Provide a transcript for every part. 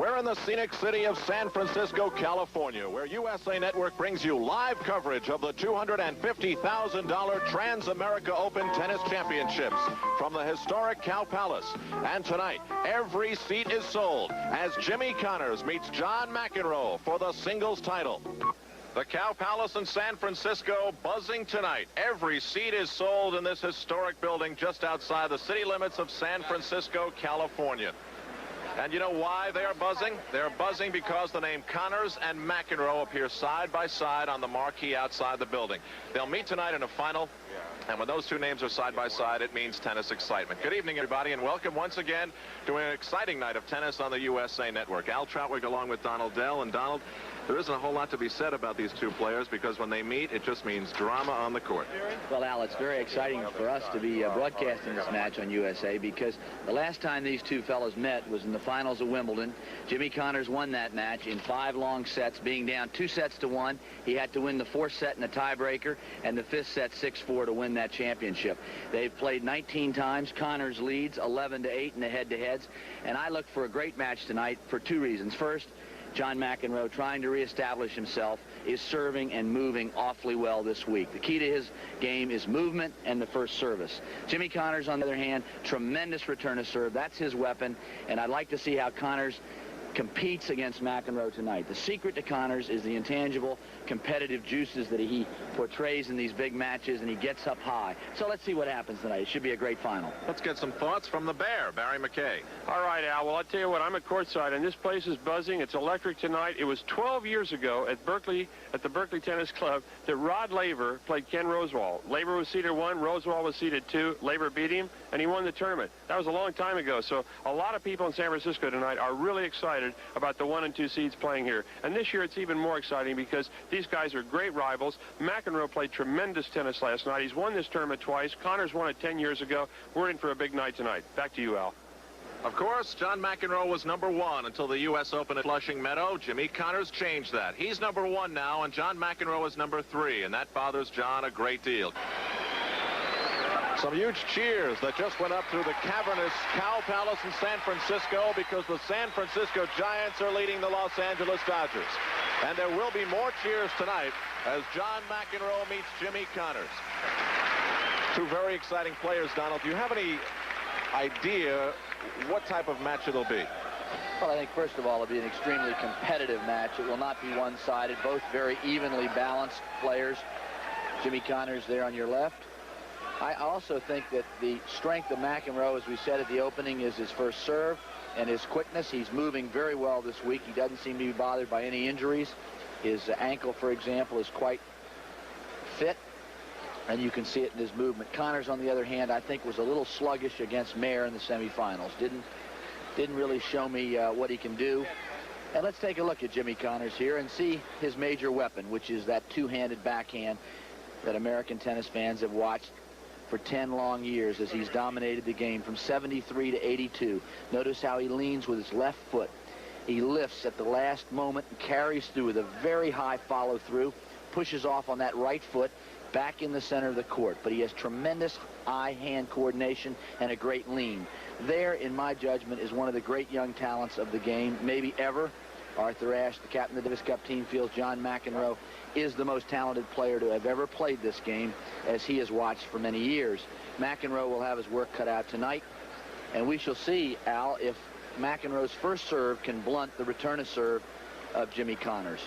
We're in the scenic city of San Francisco, California, where USA Network brings you live coverage of the $250,000 Transamerica Open Tennis Championships from the historic Cow Palace. And tonight, every seat is sold as Jimmy Connors meets John McEnroe for the singles title. The Cow Palace in San Francisco buzzing tonight. Every seat is sold in this historic building just outside the city limits of San Francisco, California. And you know why they are buzzing? They're buzzing because the name Connors and McEnroe appear side by side on the marquee outside the building. They'll meet tonight in a final, and when those two names are side by side, it means tennis excitement. Good evening, everybody, and welcome once again to an exciting night of tennis on the USA Network. Al Troutwig along with Donald Dell. And Donald, there isn't a whole lot to be said about these two players because when they meet, it just means drama on the court. Well, Al, it's very exciting for us to be broadcasting this match on USA because the last time these two fellows met was in the finals of Wimbledon. Jimmy Connors won that match in 5 long sets, being down 2-1. He had to win the 4th set in a tiebreaker and the 5th set 6-4 to win that championship. They've played 19 times. Connors leads 11-8 in the head-to-heads. And I look for a great match tonight for 2 reasons. First, John McEnroe, trying to reestablish himself, is serving and moving awfully well this week. The key to his game is movement and the first service. Jimmy Connors, on the other hand, tremendous return to serve. That's his weapon, and I'd like to see how Connors competes against McEnroe tonight. The secret to Connors is the intangible competitive juices that he portrays in these big matches, and he gets up high. So let's see what happens tonight. It should be a great final. Let's get some thoughts from the Bear, Barry McKay. All right, Al. Well, I'll tell you what, I'm at courtside, and this place is buzzing. It's electric tonight. It was 12 years ago at the Berkeley Tennis Club that Rod Laver played Ken Rosewall. Laver was seeded 1, Rosewall was seeded 2. Laver beat him, and he won the tournament. That was a long time ago, so a lot of people in San Francisco tonight are really excited about the 1 and 2 seeds playing here. And this year it's even more exciting because these guys are great rivals. McEnroe played tremendous tennis last night. He's won this tournament twice. Connors won it 10 years ago. We're in for a big night tonight. Back to you, Al. Of course, John McEnroe was #1 until the U.S. Open at Flushing Meadow. Jimmy Connors changed that. He's #1 now, and John McEnroe is #3, and that bothers John a great deal. Some huge cheers that just went up through the cavernous Cow Palace in San Francisco because the San Francisco Giants are leading the Los Angeles Dodgers. And there will be more cheers tonight as John McEnroe meets Jimmy Connors. Two very exciting players, Donald. Do you have any idea what type of match it'll be? Well, I think, first of all, it'll be an extremely competitive match. It will not be one-sided. Both very evenly balanced players. Jimmy Connors there on your left. I also think that the strength of McEnroe, as we said at the opening, is his first serve and his quickness. He's moving very well this week. He doesn't seem to be bothered by any injuries. His ankle, for example, is quite fit, and you can see it in his movement. Connors, on the other hand, I think was a little sluggish against Mayer in the semifinals. Didn't really show me what he can do. And let's take a look at Jimmy Connors here and see his major weapon, which is that two-handed backhand that American tennis fans have watched for 10 long years as he's dominated the game from 73 to 82. Notice how he leans with his left foot. He lifts at the last moment and carries through with a very high follow-through, pushes off on that right foot, back in the center of the court. But he has tremendous eye-hand coordination and a great lean. There, in my judgment, is one of the great young talents of the game, maybe ever. Arthur Ashe, the captain of the Davis Cup team, feels John McEnroe is the most talented player to have ever played this game, as he has watched for many years. McEnroe will have his work cut out tonight, and we shall see, Al, if McEnroe's first serve can blunt the return of serve of Jimmy Connors.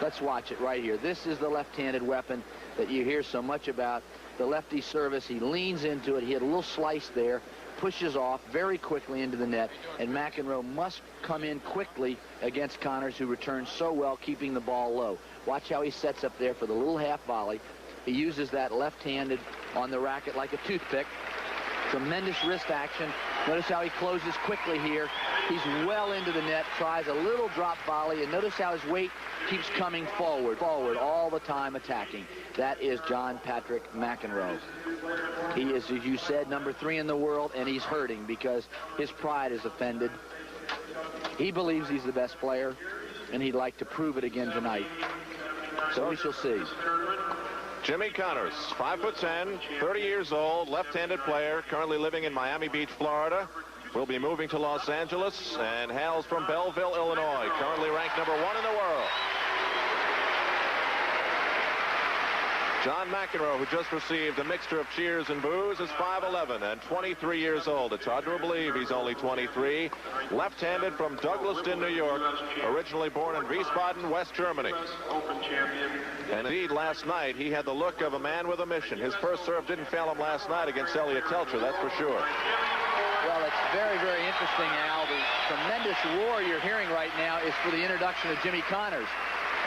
Let's watch it right here. This is the left-handed weapon that you hear so much about. The lefty service, he leans into it. He had a little slice there, pushes off very quickly into the net, and McEnroe must come in quickly against Connors, who returns so well, keeping the ball low. Watch how he sets up there for the little half volley. He uses that left-handed on the racket like a toothpick. Tremendous wrist action. Notice how he closes quickly here. He's well into the net, tries a little drop volley, and notice how his weight keeps coming forward, all the time attacking. That is John Patrick McEnroe. He is, as you said, #3 in the world, and he's hurting because his pride is offended. He believes he's the best player, and he'd like to prove it again tonight. So we shall see. Jimmy Connors, 5'10", 30 years old, left-handed player, currently living in Miami Beach, Florida. will be moving to Los Angeles and hails from Belleville, Illinois, currently ranked #1 in the world. John McEnroe, who just received a mixture of cheers and boos, is 5'11" and 23 years old. It's hard to believe he's only 23. Left-handed from Douglaston, New York, originally born in Wiesbaden, West Germany. And indeed, last night, he had the look of a man with a mission. His first serve didn't fail him last night against Elliot Telcher, that's for sure. Well, it's very, very interesting, Al. The tremendous roar you're hearing right now is for the introduction of Jimmy Connors.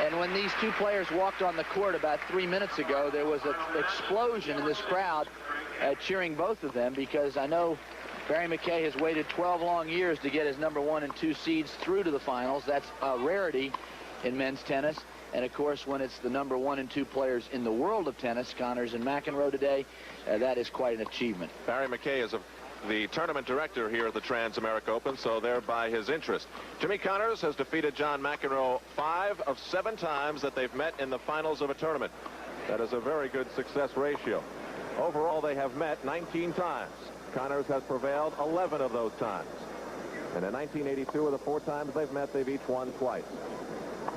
And when these two players walked on the court about 3 minutes ago, there was an explosion in this crowd cheering both of them, because I know Barry McKay has waited 12 long years to get his #1 and 2 seeds through to the finals. That's a rarity in men's tennis. And, of course, when it's the #1 and 2 players in the world of tennis, Connors and McEnroe today, that is quite an achievement. Barry McKay is the tournament director here at the Transamerica Open, so thereby his interest. Jimmy Connors has defeated John McEnroe 5 of 7 times that they've met in the finals of a tournament. That is a very good success ratio. Overall, they have met 19 times. Connors has prevailed 11 of those times. And in 1982, of the 4 times they've met, they've each won twice.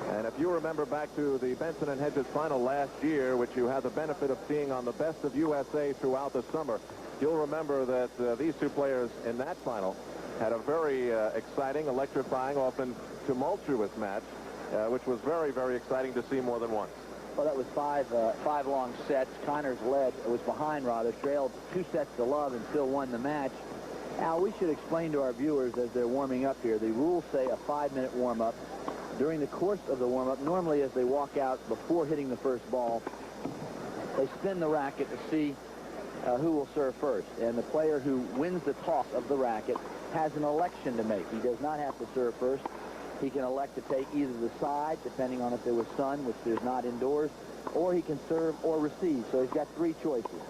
And if you remember back to the Benson and Hedges final last year, which you had the benefit of seeing on the Best of USA throughout the summer, you'll remember that these two players in that final had a very exciting, electrifying, often tumultuous match, which was very, very exciting to see more than once. Well, that was five long sets. Connors was behind rather, trailed 2 sets to love and still won the match. Al, we should explain to our viewers as they're warming up here, the rules say a 5-minute warm-up. During the course of the warm-up, normally as they walk out before hitting the first ball, they spin the racket to see who will serve first. And the player who wins the toss of the racket has an election to make. He does not have to serve first. He can elect to take either the side, depending on if there was sun, which there's not indoors, or he can serve or receive. So he's got 3 choices.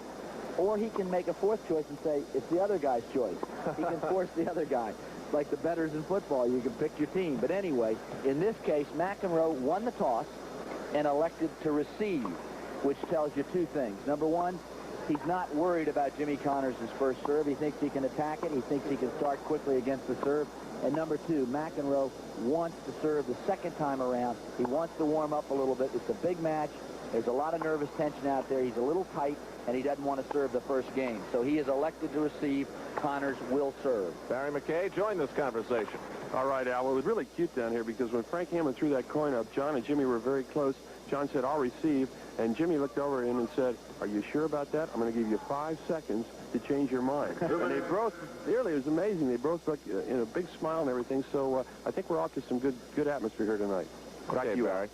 Or he can make a 4th choice and say, it's the other guy's choice. He can force the other guy. Like the bettors in football, you can pick your team. But anyway, in this case, McEnroe won the toss and elected to receive, which tells you 2 things. #1, he's not worried about Jimmy Connors' first serve. He thinks he can attack it. He thinks he can start quickly against the serve. And #2, McEnroe wants to serve the second time around. He wants to warm up a little bit. It's a big match. There's a lot of nervous tension out there. He's a little tight, and he doesn't want to serve the first game. So he is elected to receive. Connors will serve. Barry McKay, join this conversation. All right, Al. Well, it was really cute down here because when Frank Hammond threw that coin up, John and Jimmy were very close. John said, I'll receive. And Jimmy looked over at him and said, are you sure about that? I'm going to give you 5 seconds to change your mind. And they both, really, it was amazing. They both looked in a big smile and everything. So I think we're off to some good atmosphere here tonight. Okay, back to you, Barry.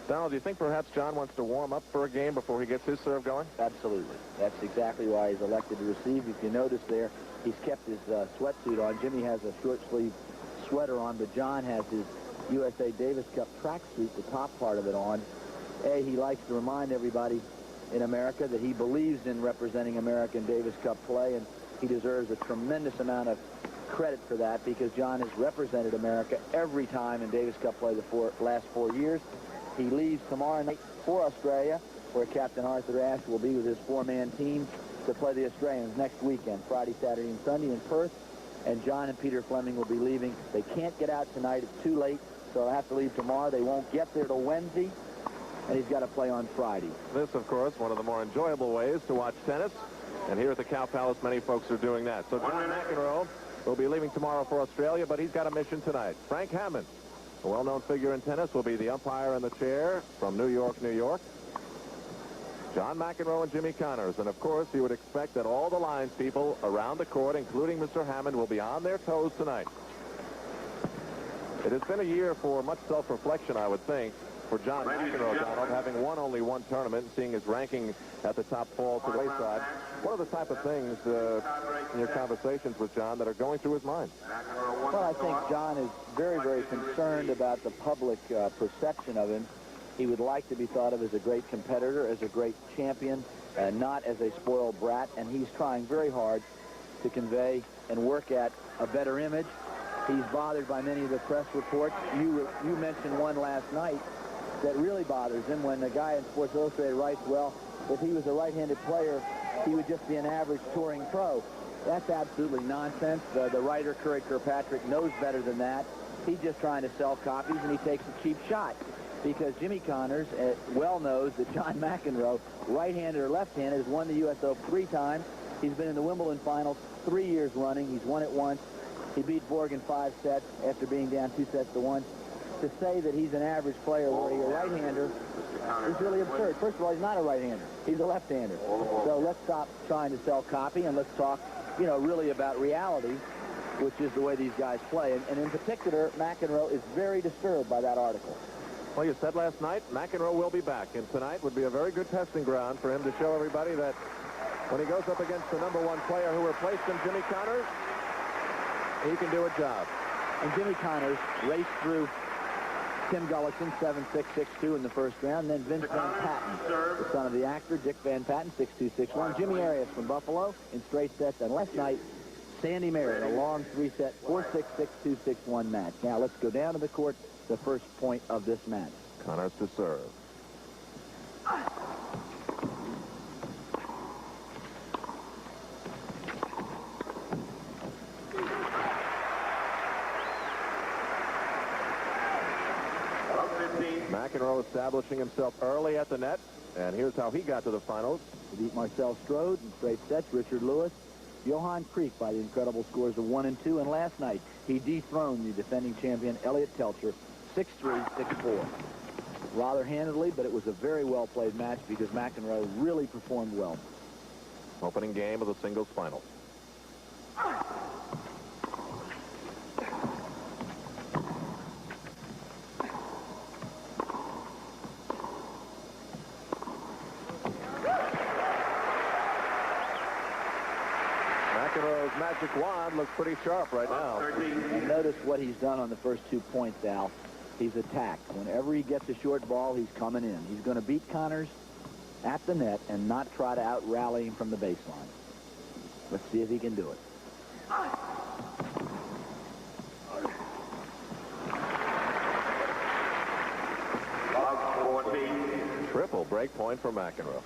Donald, do you think perhaps John wants to warm up for a game before he gets his serve going? Absolutely. That's exactly why he's elected to receive. If you notice there, he's kept his sweatsuit on. Jimmy has a short-sleeve sweater on, but John has his USA Davis Cup tracksuit, the top part of it on. He likes to remind everybody in America that he believes in representing American Davis Cup play, and he deserves a tremendous amount of credit for that because John has represented America every time in Davis Cup play the last 4 years. He leaves tomorrow night for Australia, where Captain Arthur Ashe will be with his 4-man team to play the Australians next weekend, Friday, Saturday, and Sunday in Perth. And John and Peter Fleming will be leaving. They can't get out tonight. It's too late, so they'll have to leave tomorrow. They won't get there till Wednesday, and he's got to play on Friday. This, of course, one of the more enjoyable ways to watch tennis. And here at the Cow Palace, many folks are doing that. So John McEnroe will be leaving tomorrow for Australia, but he's got a mission tonight. Frank Hammond, a well-known figure in tennis, will be the umpire in the chair from New York, New York. John McEnroe and Jimmy Connors. And, of course, you would expect that all the lines people around the court, including Mr. Hammond, will be on their toes tonight. It has been a year for much self-reflection, I would think, for John McEnroe, Donald, having won only 1 tournament, seeing his ranking at the top fall to the wayside. What are the type of things in your conversations with John that are going through his mind? Well, I think John is very, very concerned about the public perception of him. He would like to be thought of as a great competitor, as a great champion, not as a spoiled brat, and he's trying very hard to convey and work at a better image. He's bothered by many of the press reports. You mentioned one last night that really bothers him when the guy in Sports Illustrated writes, well, if he was a right-handed player, he would just be an average touring pro. That's absolutely nonsense. The writer, Curry Kirkpatrick, knows better than that. He's just trying to sell copies, and he takes a cheap shot. Because Jimmy Connors well knows that John McEnroe, right-handed or left-handed, has won the U.S. Open 3 times. He's been in the Wimbledon finals 3 years running. He's won it once. He beat Borg in 5 sets after being down 2-1. To say that he's an average player where he's a right-hander is really absurd. First of all, he's not a right-hander. He's a left-hander. So let's stop trying to sell copy, and let's talk, you know, really about reality, which is the way these guys play. And in particular, McEnroe is very disturbed by that article. Well, you said last night, McEnroe will be back, and tonight would be a very good testing ground for him to show everybody that when he goes up against the #1 player who replaced him, Jimmy Connors, he can do a job. And Jimmy Connors raced through Tim Gullickson, 7-6, 6-2 in the first round, and then Vince Van Patten, the son of the actor, Dick Van Patten, 6-2, 6-1. Jimmy Arias from Buffalo in straight sets, and last night, Sandy Merritt, a long 3-set, 4-6, 6-2, 6-1 match. Now, let's go down to the court, the first point of this match. Connors to serve. McEnroe establishing himself early at the net, and here's how he got to the finals. He beat Marcel Strode in straight sets, Richard Lewis, Johan Kriek by the incredible scores of 1 and 2, and last night he dethroned the defending champion Elliot Telcher 6-3, 6-4. Rather handedly, but it was a very well-played match because McEnroe really performed well. Opening game of the singles final. McEnroe's magic wand looks pretty sharp right now. And notice what he's done on the first 2 points, Al. He's attacked. Whenever he gets a short ball, he's coming in. He's going to beat Connors at the net and not try to out-rally him from the baseline. Let's see if he can do it. Triple break point for McEnroe.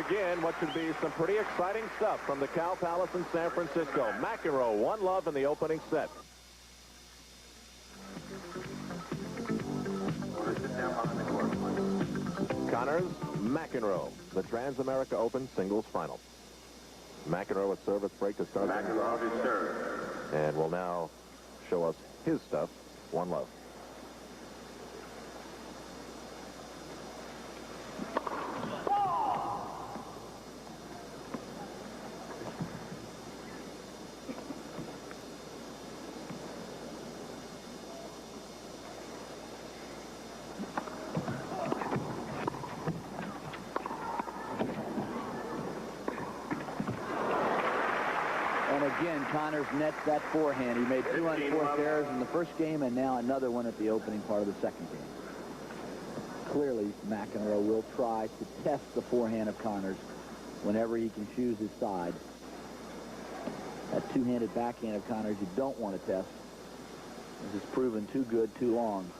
Begin what should be some pretty exciting stuff from the Cow Palace in San Francisco. McEnroe 1-love in the opening set. Connors, McEnroe, the Transamerica Open singles final. McEnroe with service break to start. And will now show us his stuff. 1-love. Again, Connors nets that forehand. He made 2 unforced errors in the first game and now another one at the opening part of the second game. Clearly, McEnroe will try to test the forehand of Connors whenever he can choose his side. That two-handed backhand of Connors you don't want to test. This has proven too good, too long.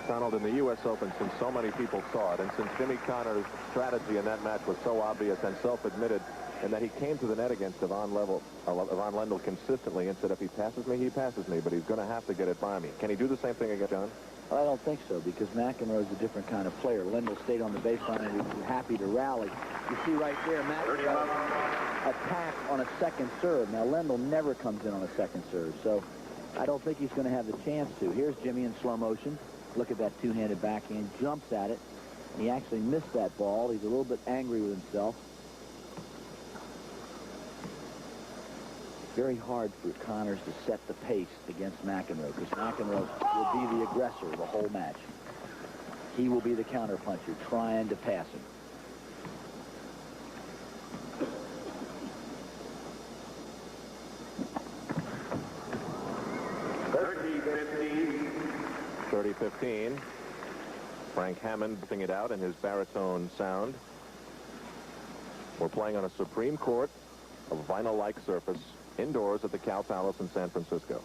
Donald, in the U.S. Open, since so many people saw it, and since Jimmy Connors' strategy in that match was so obvious and self-admitted, and that he came to the net against Yvonne Lendl consistently and said, if he passes me, he passes me, but he's going to have to get it by me. Can he do the same thing again, John? I don't think so, because McEnroe is a different kind of player. Lendl stayed on the baseline and he was happy to rally. You see right there, McEnroe attacked on a second serve. Now, Lendl never comes in on a second serve, so I don't think he's going to have the chance to. Here's Jimmy in slow motion. Look at that two-handed backhand, jumps at it. He actually missed that ball. He's a little bit angry with himself. Very hard for Connors to set the pace against McEnroe, because McEnroe will be the aggressor the whole match. He will be the counterpuncher, trying to pass him. 30-15. Frank Hammond putting it out in his baritone sound. We're playing on a Supreme Court, a vinyl-like surface, indoors at the Cal Palace in San Francisco.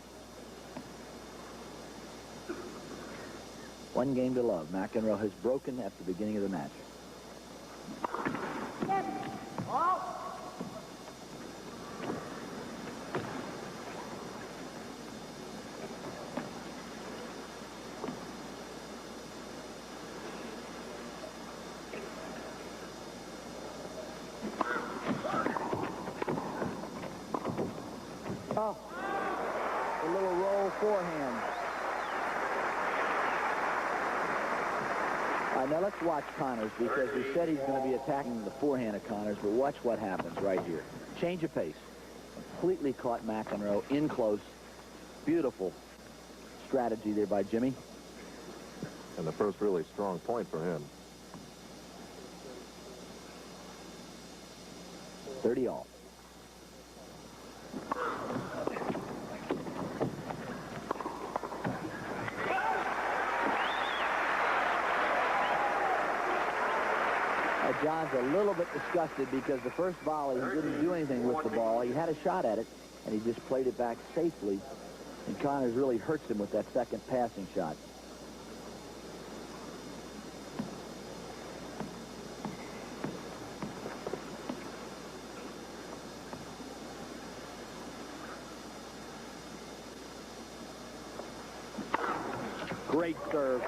One game to love. McEnroe has broken at the beginning of the match. Oh, a little roll forehand. Now let's watch Connors, because we said he's going to be attacking the forehand of Connors, but watch what happens right here. Change of pace. Completely caught McEnroe in close. Beautiful strategy there by Jimmy. And the first really strong point for him. 30 all. John's a little bit disgusted because the first volley, he didn't do anything with the ball. He had a shot at it, and he just played it back safely. And Connors really hurts him with that second passing shot. Great serve.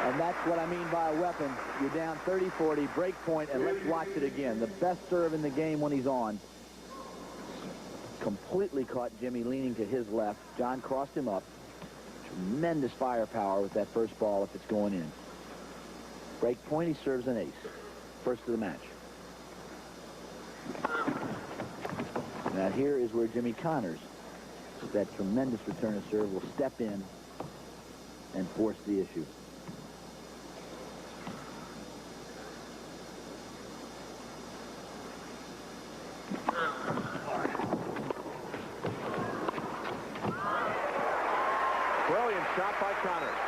And that's what I mean by a weapon. You're down 30-40, break point, and let's watch it again. The best serve in the game when he's on. Completely caught Jimmy leaning to his left. John crossed him up. Tremendous firepower with that first ball if it's going in. Break point, he serves an ace. First of the match. Now here is where Jimmy Connors, with that tremendous return of serve, will step in and force the issue. Brilliant shot by Connors.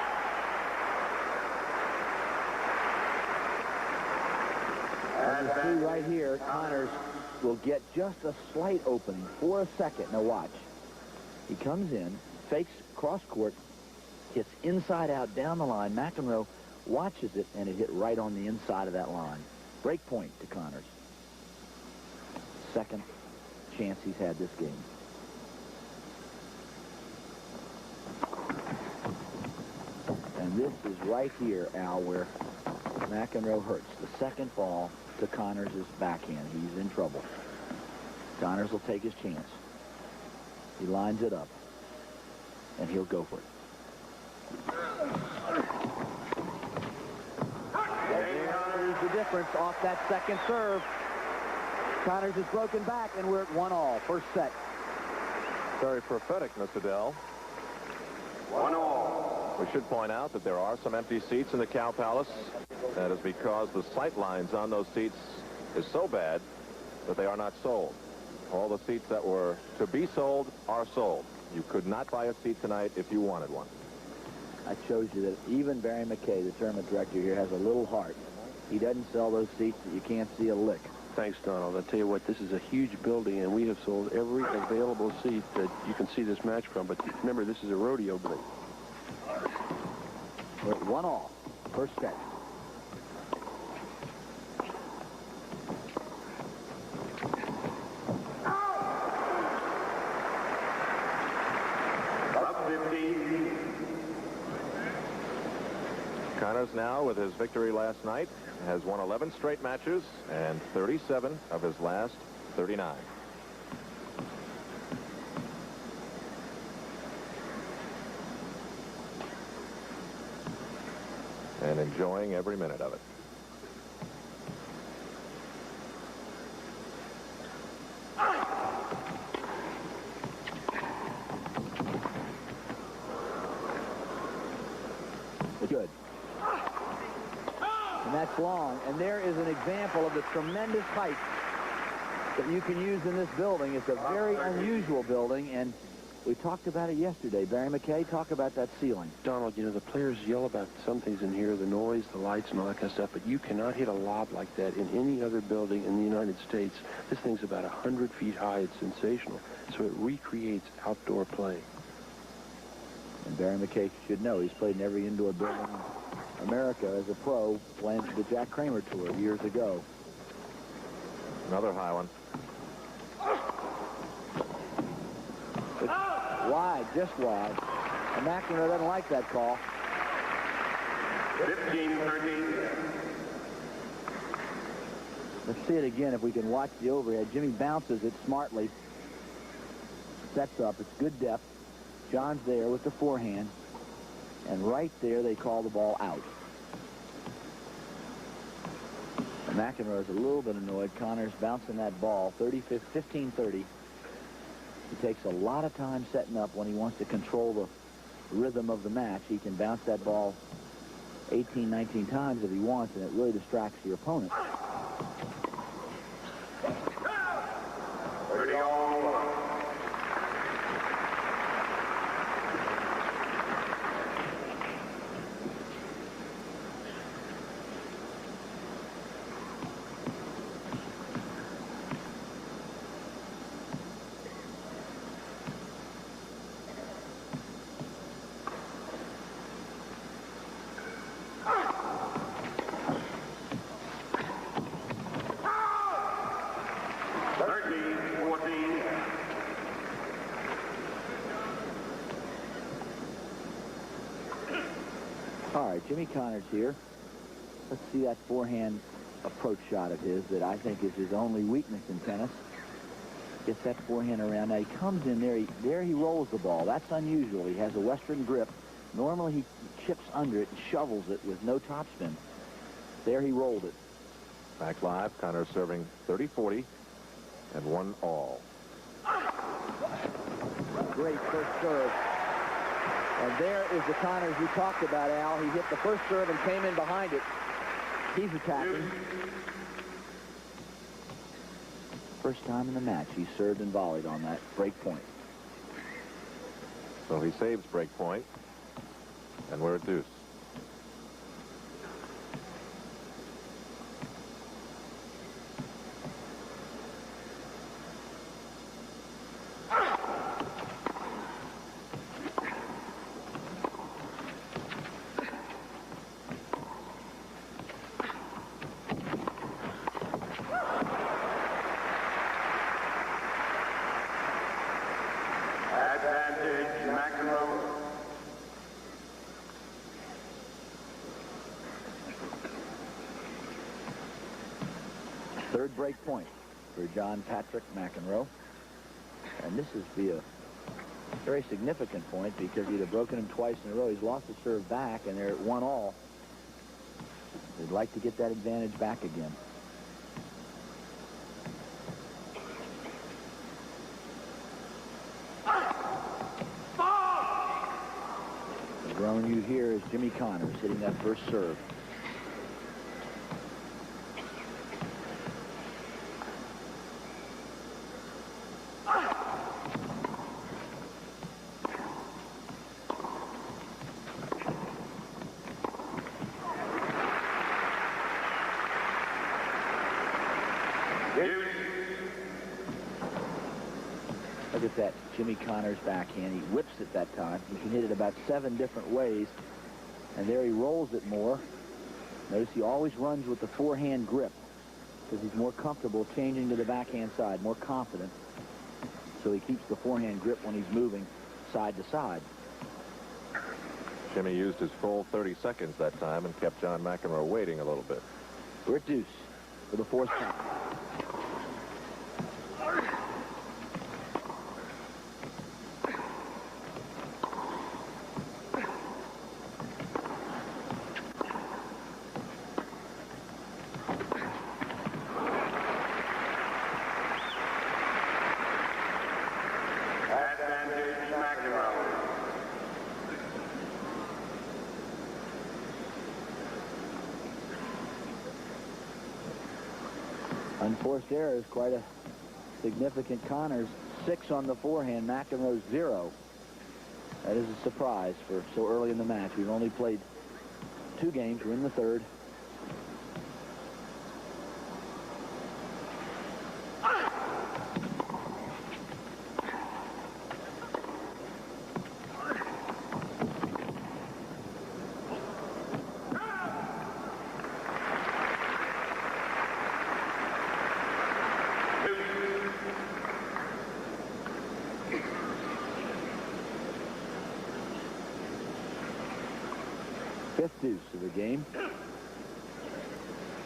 As you see right here, Connors will get just a slight opening for a second. Now watch. He comes in, fakes cross court, hits inside out down the line. McEnroe watches it, and it hit right on the inside of that line. Break point to Connors. Second chance he's had this game. And this is right here, Al, where McEnroe hurts. The second ball to Connors' backhand. He's in trouble. Connors will take his chance. He lines it up, and he'll go for it. There's the difference off that second serve. Connors has broken back, and we're at 1-all. First set. Very prophetic, Mr. Dell. 1-all. We should point out that there are some empty seats in the Cal Palace. That is because the sight lines on those seats is so bad that they are not sold. All the seats that were to be sold are sold. You could not buy a seat tonight if you wanted one. That shows you that even Barry McKay, the tournament director here, has a little heart. He doesn't sell those seats that you can't see a lick. Thanks, Donald. I'll tell you what, this is a huge building, and we have sold every available seat that you can see this match from. But remember, this is a rodeo building. We're at 1-all. First set. Connors now, with his victory last night, has won 11 straight matches and 37 of his last 39. And enjoying every minute of it. Good. And that's long. And there is an example of the tremendous height that you can use in this building. It's a very unusual building, and We talked about it yesterday. Barry McKay, talk about that ceiling. Donald, you know, the players yell about some things in here, the noise, the lights, and all that kind of stuff, but you cannot hit a lob like that in any other building in the United States. This thing's about 100 feet high. It's sensational. So it recreates outdoor play. And Barry McKay should know he's played in every indoor building in America as a pro, playing for the Jack Kramer Tour years ago. Another high one. Wide, just wide. And McEnroe doesn't like that call. 15-13. Let's see it again if we can watch the overhead. Jimmy bounces it smartly. Sets up. It's good depth. John's there with the forehand. And right there they call the ball out. And McEnroe's a little bit annoyed. Connor's bouncing that ball. 15-30. He takes a lot of time setting up when he wants to control the rhythm of the match. He can bounce that ball 18, 19 times if he wants, and it really distracts your opponent. 30-all. All right, Jimmy Connors here. Let's see that forehand approach shot of his that I think is his only weakness in tennis. Gets that forehand around. Now he comes in there. There he rolls the ball. That's unusual. He has a Western grip. Normally he chips under it and shovels it with no topspin. There he rolled it. Back live, Connors serving 30-40 and 1-all. Great first serve. And there is the Connors you talked about, Al. He hit the first serve and came in behind it. He's attacking. First time in the match he served and volleyed on that break point. So he saves break point, and we're at deuce. Third break point for John Patrick McEnroe. And this is be a very significant point because he'd have broken him twice in a row. He's lost the serve back, and they're at 1-all. They'd like to get that advantage back again. The drone you hear is Jimmy Connors hitting that first serve. Look at that Jimmy Connors backhand. He whips it that time. He can hit it about 7 different ways. And there he rolls it more. Notice he always runs with the forehand grip because he's more comfortable changing to the backhand side, more confident. So he keeps the forehand grip when he's moving side to side. Jimmy used his full 30 seconds that time and kept John McEnroe waiting a little bit. We're at deuce for the 4th time. Unforced error is quite a significant Connors 6 on the forehand. McEnroe 0. That is a surprise for so early in the match. We've only played 2 games. We're in the 3rd. Fifth deuce of the game.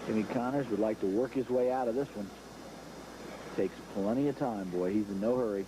Jimmy Connors would like to work his way out of this one. Takes plenty of time, boy. He's in no hurry.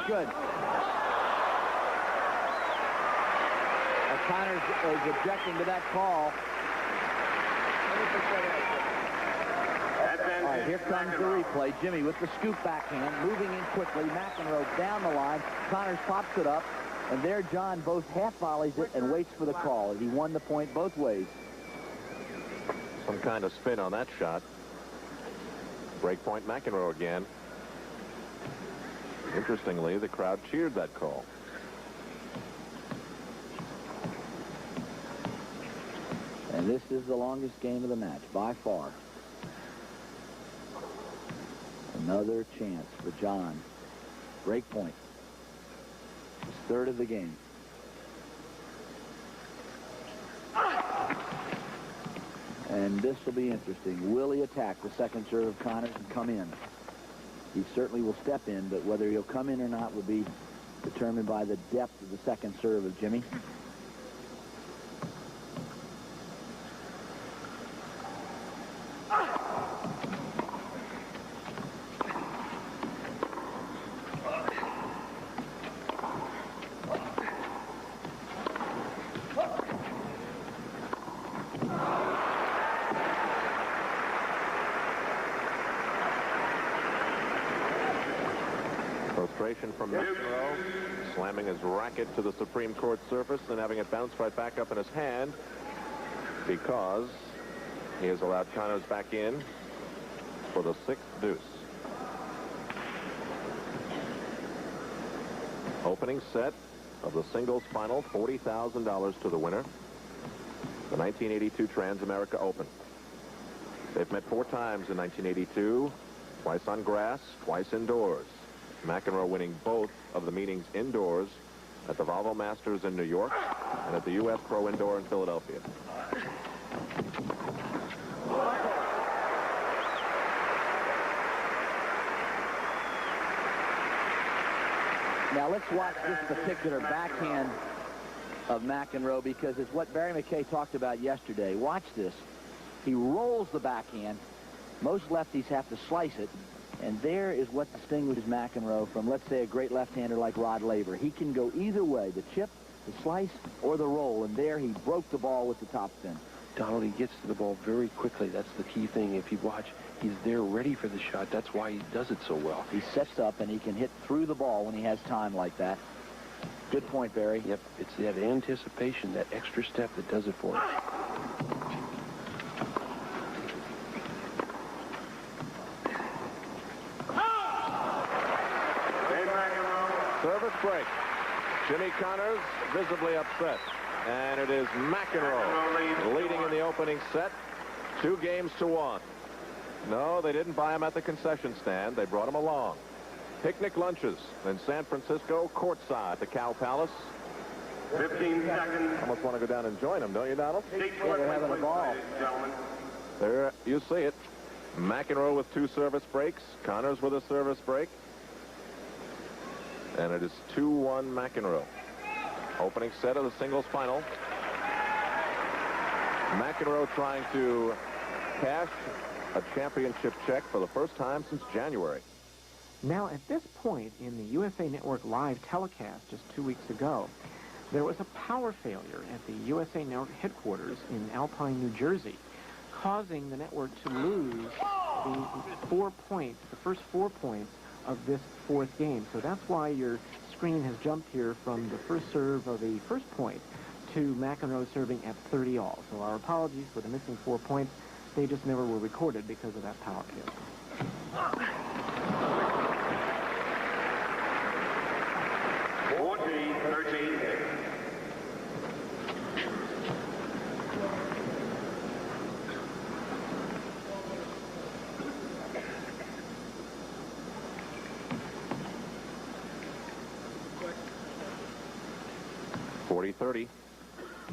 Good. Connors is objecting to that call. All right, here comes the replay. Jimmy with the scoop backhand, moving in quickly. McEnroe down the line. Connors pops it up, and there John both half volleys it and waits for the call. He won the point both ways. Some kind of spin on that shot. Breakpoint McEnroe again. Interestingly, the crowd cheered that call. And this is the longest game of the match, by far. Another chance for John. Break point. His 3rd of the game. And this will be interesting. Will he attack the second serve of Connors and come in? He certainly will step in, but whether he'll come in or not will be determined by the depth of the second serve of Jimmy. Frustration from McEnroe, slamming his racket to the Supreme Court surface and having it bounce right back up in his hand because he has allowed Connors back in for the 6th deuce. Opening set of the singles final, $40,000 to the winner, the 1982 Transamerica Open. They've met 4 times in 1982, twice on grass, twice indoors. McEnroe winning both of the meetings indoors at the Volvo Masters in New York and at the U.S. Pro Indoor in Philadelphia. Now let's watch this particular backhand of McEnroe because it's what Barry McKay talked about yesterday. Watch this. He rolls the backhand. Most lefties have to slice it. And there is what distinguishes McEnroe from, let's say, a great left-hander like Rod Laver. He can go either way, the chip, the slice, or the roll. And there he broke the ball with the top spin. Donald, he gets to the ball very quickly. That's the key thing. If you watch, he's there ready for the shot. That's why he does it so well. He sets up, and he can hit through the ball when he has time like that. Good point, Barry. Yep, it's that anticipation, that extra step that does it for him. Service break. Jimmy Connors visibly upset. And it is McEnroe leading in the opening set, 2-1. No, they didn't buy him at the concession stand. They brought him along. Picnic lunches in San Francisco, courtside at the Cow Palace. 15 seconds. Almost want to go down and join them, don't you, Donald? Yeah, they're having a ball. There, you see it. McEnroe with 2 service breaks. Connors with a service break. And it is 2-1 McEnroe. Opening set of the singles final. McEnroe trying to cash a championship check for the first time since January. Now, at this point in the USA Network live telecast just 2 weeks ago, There was a power failure at the USA Network headquarters in Alpine, New Jersey, causing the network to lose the 4 points, the first 4 points of this fourth game. So that's why your screen has jumped here from the first serve of the first point to McEnroe serving at 30 all. So our apologies for the missing 4 points. They just never were recorded because of that power failure. 14-13.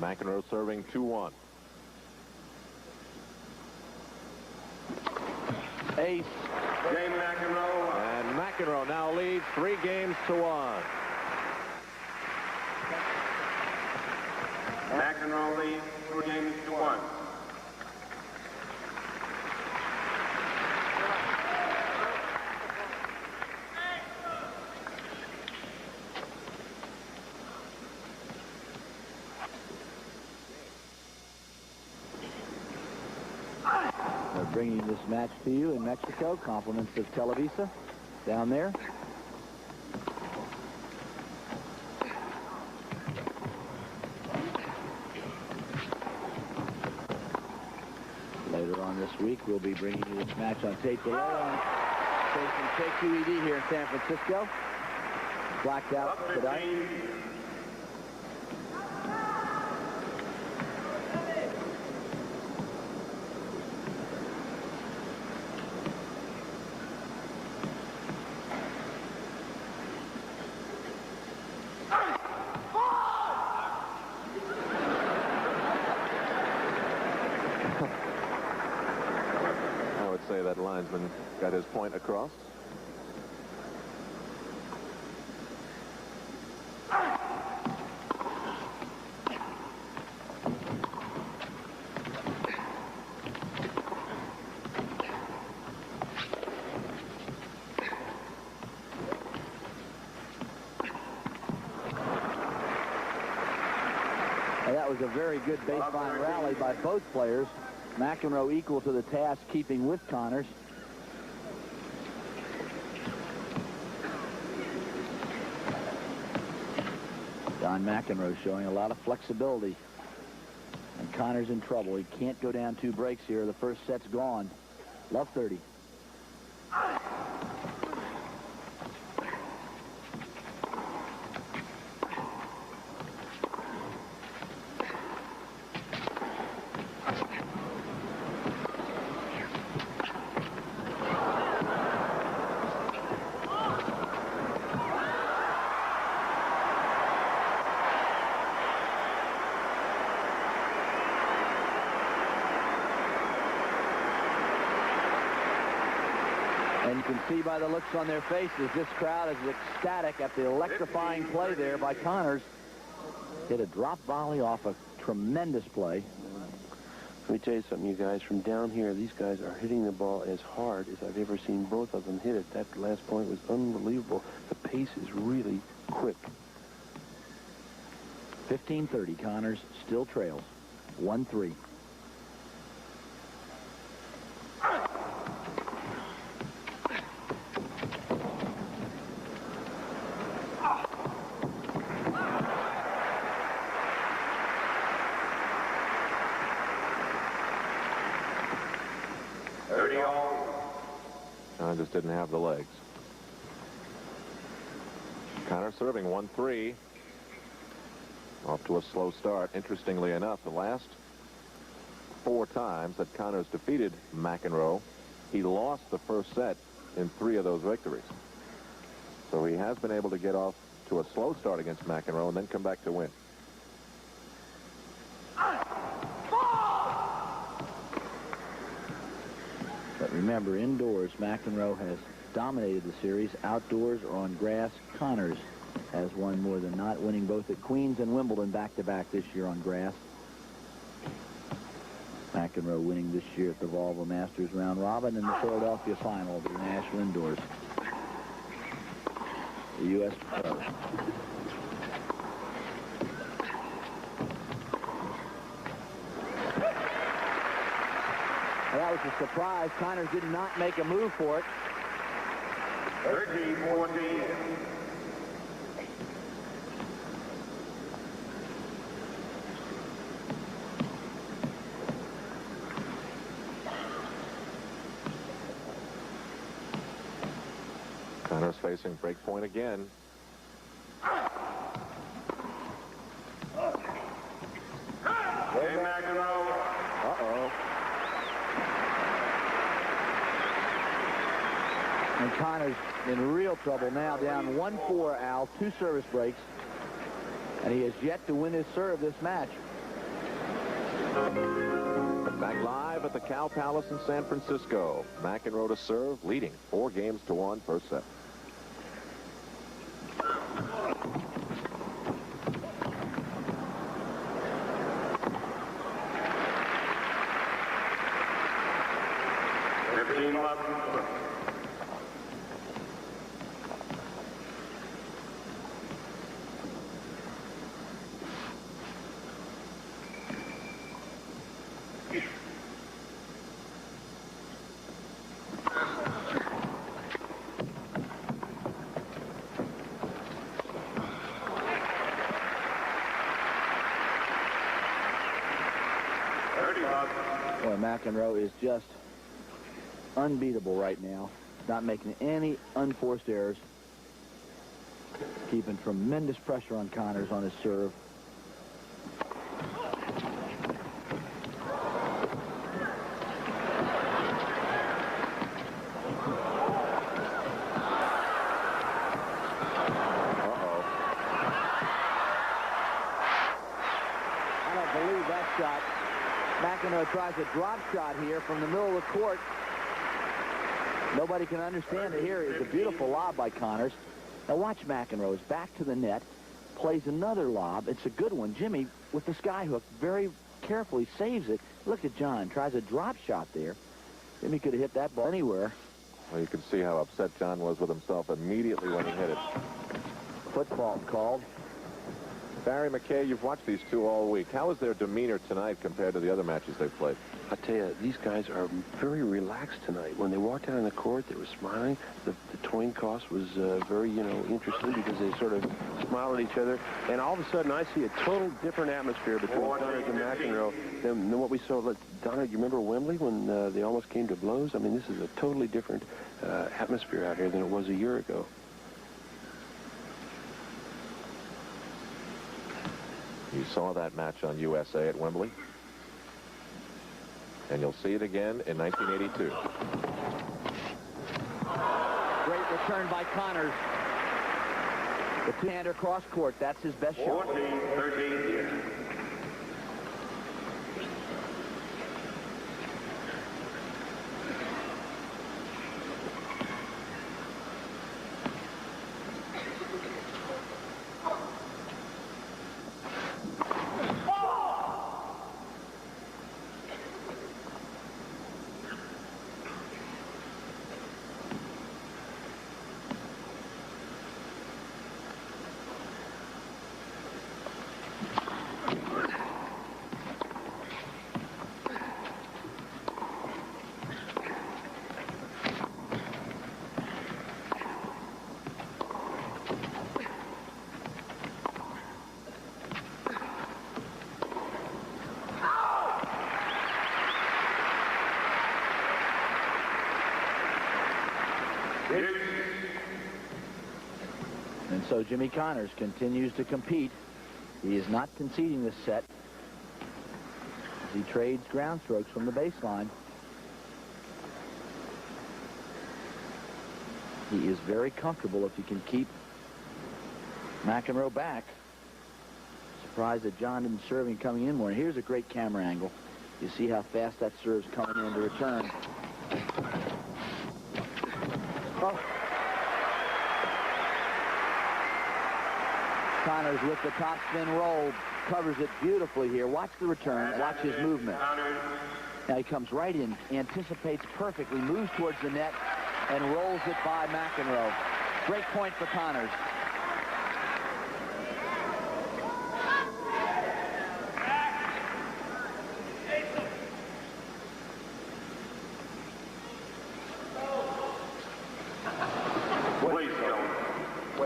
McEnroe serving 2-1. Ace. Game McEnroe. And McEnroe now leads 3 games to 1. McEnroe leads 3 games to 1. Bringing this match to you in Mexico. Compliments of Televisa down there. Later on this week, we'll be bringing you this match on tape delay on KQED here in San Francisco. Blacked out tonight. That linesman got his point across. And that was a very good baseline rally by both players. McEnroe equal to the task, keeping with Connors. Don McEnroe showing a lot of flexibility. And Connors in trouble. He can't go down 2 breaks here. The first set's gone. Love 30. And you can see by the looks on their faces, this crowd is ecstatic at the electrifying play there by Connors. Hit a drop volley off a tremendous play. Let me tell you something, you guys. From down here, these guys are hitting the ball as hard as I've ever seen both of them hit it. That last point was unbelievable. The pace is really quick. 15-30. Connors still trails. 1-3. I just didn't have the legs. Connors serving 1-3. Off to a slow start. Interestingly enough, the last 4 times that Connors defeated McEnroe, he lost the first set in 3 of those victories. So he has been able to get off to a slow start against McEnroe and then come back to win. But remember, indoors, McEnroe has dominated the series. Outdoors or on grass, Connors has won more than not, winning both at Queens and Wimbledon back-to-back this year on grass. McEnroe winning this year at the Volvo Masters round robin and the Philadelphia final of the National Indoors. The U.S. Pro. was a surprise. Connors did not make a move for it. 13-14. Connors facing break point again. Dave McEnroe. Uh-oh. And Connors in real trouble now, down 1-4, Al, 2 service breaks. And he has yet to win his serve this match. Back live at the Cow Palace in San Francisco. McEnroe to serve, leading 4-1 first set. Boy, McEnroe is just unbeatable right now. Not making any unforced errors. Keeping tremendous pressure on Connors on his serve. I don't believe that shot. McEnroe tries a drop shot here from the middle of the court. Nobody can understand it here. It's a beautiful lob by Connors. Now watch McEnroe. Is back to the net. Plays another lob. It's a good one. Jimmy, with the skyhook, very carefully saves it. Look at John. Tries a drop shot there. Jimmy could have hit that ball anywhere. Well, you can see how upset John was with himself immediately when he hit it. Foot fault called. Barry McKay, you've watched these two all week. How is their demeanor tonight compared to the other matches they've played? I tell you, these guys are very relaxed tonight. When they walked out on the court, they were smiling. The Twain toss was very, interesting because they sort of smiled at each other. And all of a sudden, I see a total different atmosphere between Connors and McEnroe than what we saw. Donna, do you remember Wembley when they almost came to blows? I mean, this is a totally different atmosphere out here than it was a year ago. You saw that match on USA at Wembley. And you'll see it again in 1982. Great return by Connors. The two-hander cross court. That's his best shot. 14-13. And so Jimmy Connors continues to compete. He is not conceding this set as he trades ground strokes from the baseline. He is very comfortable if he can keep McEnroe back. Surprised that John didn't serve him coming in more. Here's a great camera angle. You see how fast that serve's coming in to return. Oh. Connors with the topspin roll, covers it beautifully here. Watch the return, watch his movement. Now he comes right in, anticipates perfectly, moves towards the net, and rolls it by McEnroe. Great point for Connors.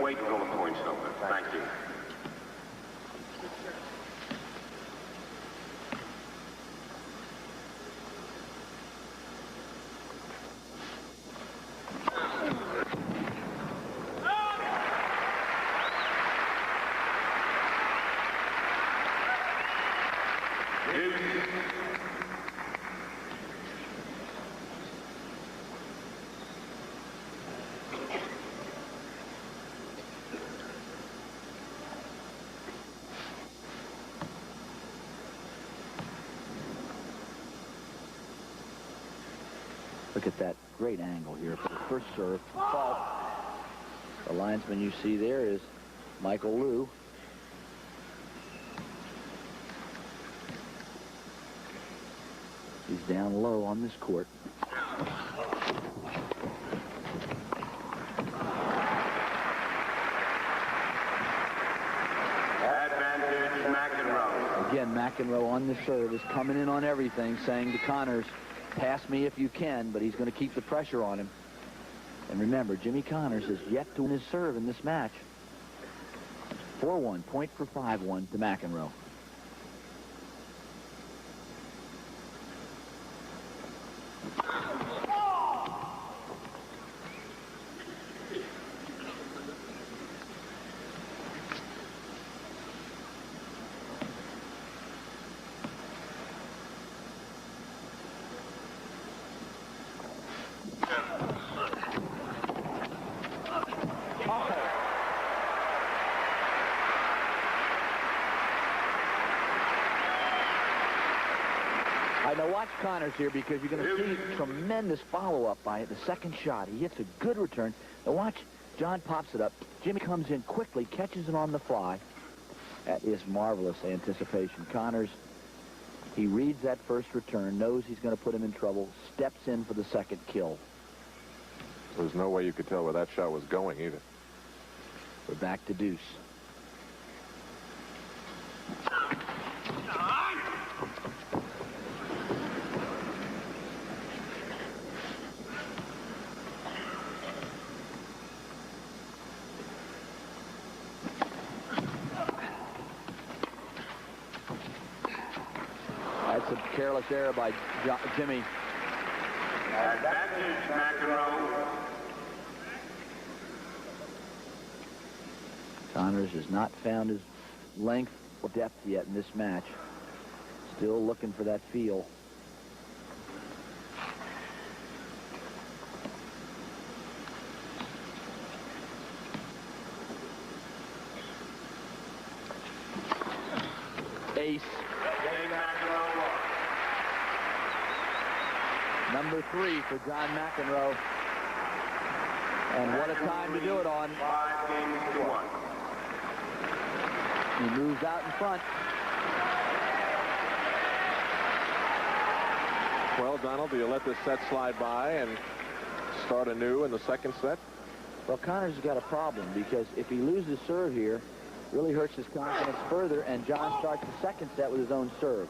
wait until the point's over. Thank you. Look at that great angle here for the first serve. Fault. The linesman you see there is Michael Liu. He's down low on this court. Advantage McEnroe. Again, McEnroe on the serve is coming in on everything, saying to Connors, pass me if you can, but he's going to keep the pressure on him. And remember, Jimmy Connors has yet to win his serve in this match. 4-1, point for 5-1 to McEnroe. Now watch Connors here, because you're going to see tremendous follow-up by it. The second shot, he hits a good return. Now watch, John pops it up. Jimmy comes in quickly, catches it on the fly. That is marvelous anticipation. Connors, he reads that first return, knows he's going to put him in trouble, steps in for the second kill. There's no way you could tell where that shot was going either. We're back to deuce. That's a careless error by Jimmy. Advantage McEnroe. Connors has not found his length or depth yet in this match. Still looking for that feel. Ace. Number 3 for John McEnroe. And what a time to do it on. 5 games to 1. He moves out in front. Well, Donald, do you let this set slide by and start anew in the second set? Well, Connors has got a problem, because if he loses serve here, really hurts his confidence further, and John starts the second set with his own serve.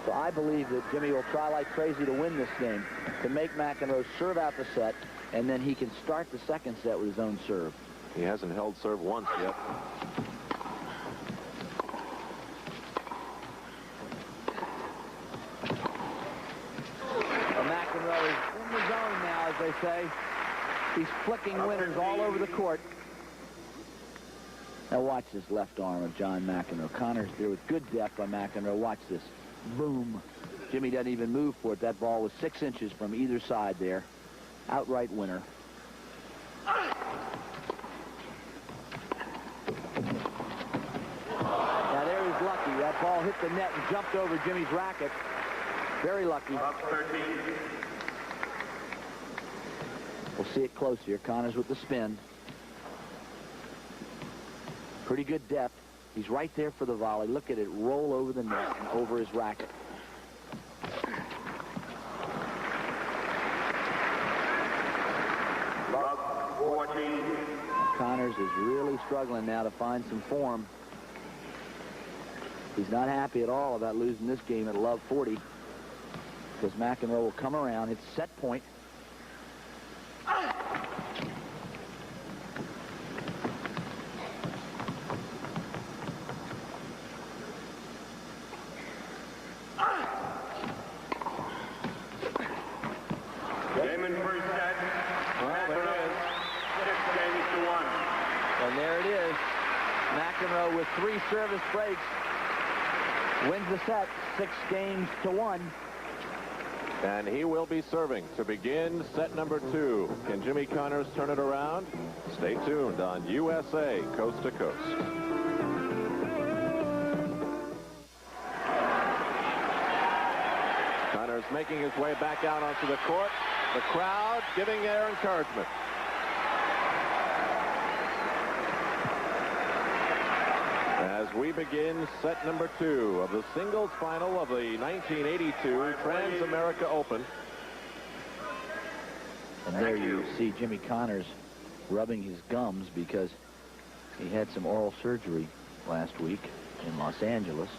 So I believe that Jimmy will try like crazy to win this game, to make McEnroe serve out the set, and then he can start the second set with his own serve. He hasn't held serve once yet. Well, McEnroe is in the zone now, as they say. He's flicking winners all over the court. Now watch this left arm of John McEnroe. Connors there with good depth by McEnroe. Watch this. Boom. Jimmy doesn't even move for it. That ball was 6 inches from either side there. Outright winner. Now there he's lucky. That ball hit the net and jumped over Jimmy's racket. Very lucky. Up 13. We'll see it close here. Connors with the spin. Pretty good depth. He's right there for the volley. Look at it roll over the net and over his racket. Up 14. Connors is really struggling now to find some form. He's not happy at all about losing this game at love 40, because McEnroe will come around. It's set point. win first set. Well, there it is. 6 games to 1. And there it is. McEnroe with 3 service breaks wins the set 6 games to 1. And he will be serving to begin set number 2. Can Jimmy Connors turn it around? Stay tuned on USA Coast to Coast. Connors making his way back out onto the court. The crowd giving their encouragement. As we begin set number 2 of the singles final of the 1982 Transamerica Open. And there you see Jimmy Connors rubbing his gums because he had some oral surgery last week in Los Angeles,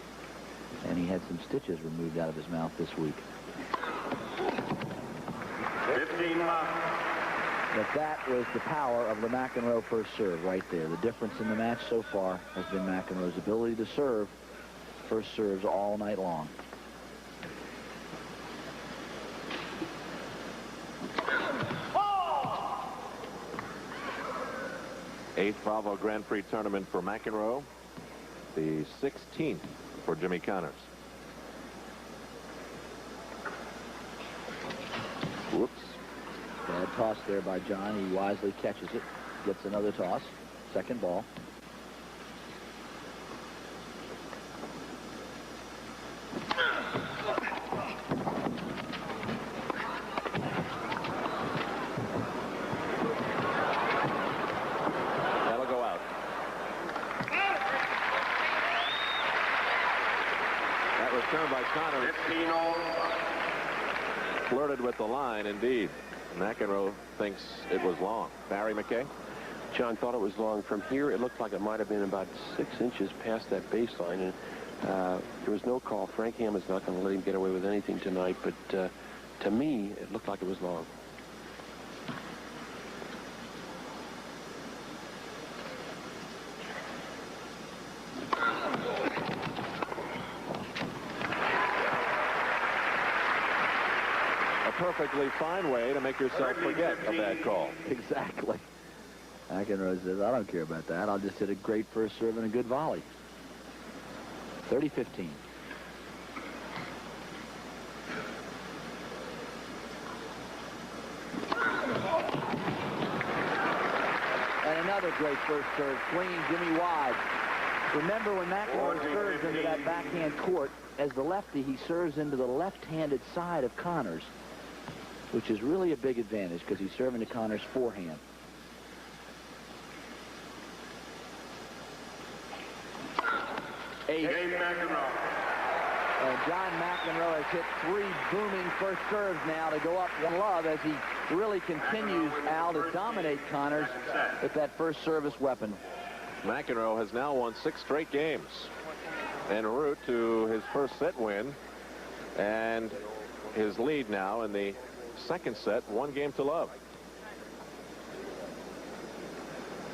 and he had some stitches removed out of his mouth this week. 15 left. But that was the power of the McEnroe first serve right there. The difference in the match so far has been McEnroe's ability to serve first serves all night long. Eighth Bravo Grand Prix tournament for McEnroe. The 16th for Jimmy Connors. Whoops. Bad toss there by John. He wisely catches it. Gets another toss. Second ball. That'll go out. That return by Connors 15 all. flirted with the line indeed. McEnroe thinks it was long. Barry McKay? John thought it was long. From here, it looked like it might have been about 6 inches past that baseline, and there was no call. Frank Ham is not going to let him get away with anything tonight, but to me, it looked like it was long. Perfectly fine way to make yourself forget a bad call. Exactly. McEnroe says, I don't care about that. I'll just hit a great first serve and a good volley. 30-15. And another great first serve. Swinging Jimmy wide. Remember when McEnroe serves into that backhand court, as the lefty, he serves into the left-handed side of Connors, which is really a big advantage because he's serving to Connors' forehand. Eight. Game McEnroe. And John McEnroe has hit 3 booming first serves now to go up 1-love as he really continues, Al, to dominate Connors with that first service weapon. McEnroe has now won 6 straight games en route to his first set win, and his lead now in the second set, 1 game to love.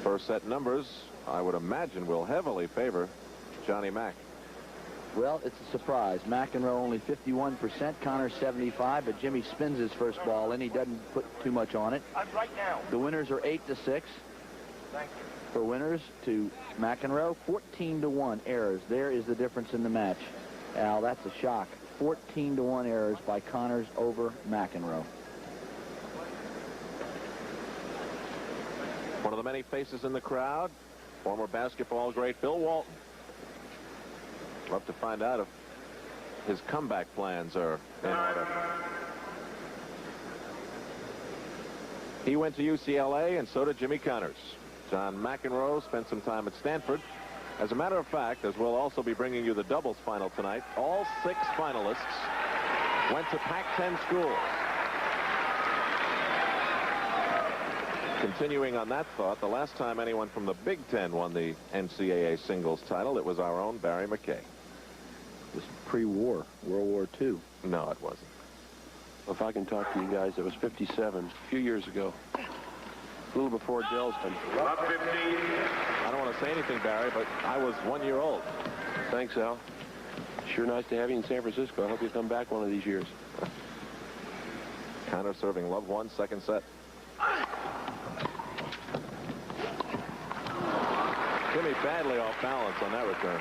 First set numbers, I would imagine, will heavily favor Johnny Mac. Well, it's a surprise. McEnroe only 51%, Connors 75%, but Jimmy spins his first ball in. He doesn't put too much on it. Right now. The winners are 8-6. Thank you. For winners to McEnroe, 14-1 errors. There is the difference in the match. Al, that's a shock. 14-1 errors by Connors over McEnroe. One of the many faces in the crowd, former basketball great Bill Walton. Love to find out if his comeback plans are in order. He went to UCLA, and so did Jimmy Connors. John McEnroe spent some time at Stanford. As a matter of fact, as we'll also be bringing you the doubles final tonight, all 6 finalists went to Pac-10 schools. Continuing on that thought, the last time anyone from the Big Ten won the NCAA singles title, it was our own Barry McKay. It was pre-war, World War II. No, it wasn't. If I can talk to you guys, it was 57, a few years ago. A little before Dellston. Love 15. I don't want to say anything, Barry, but I was 1 year old. Thanks, Al. Sure nice to have you in San Francisco. I hope you come back one of these years. Connor serving love 1, second set. Jimmy badly off balance on that return.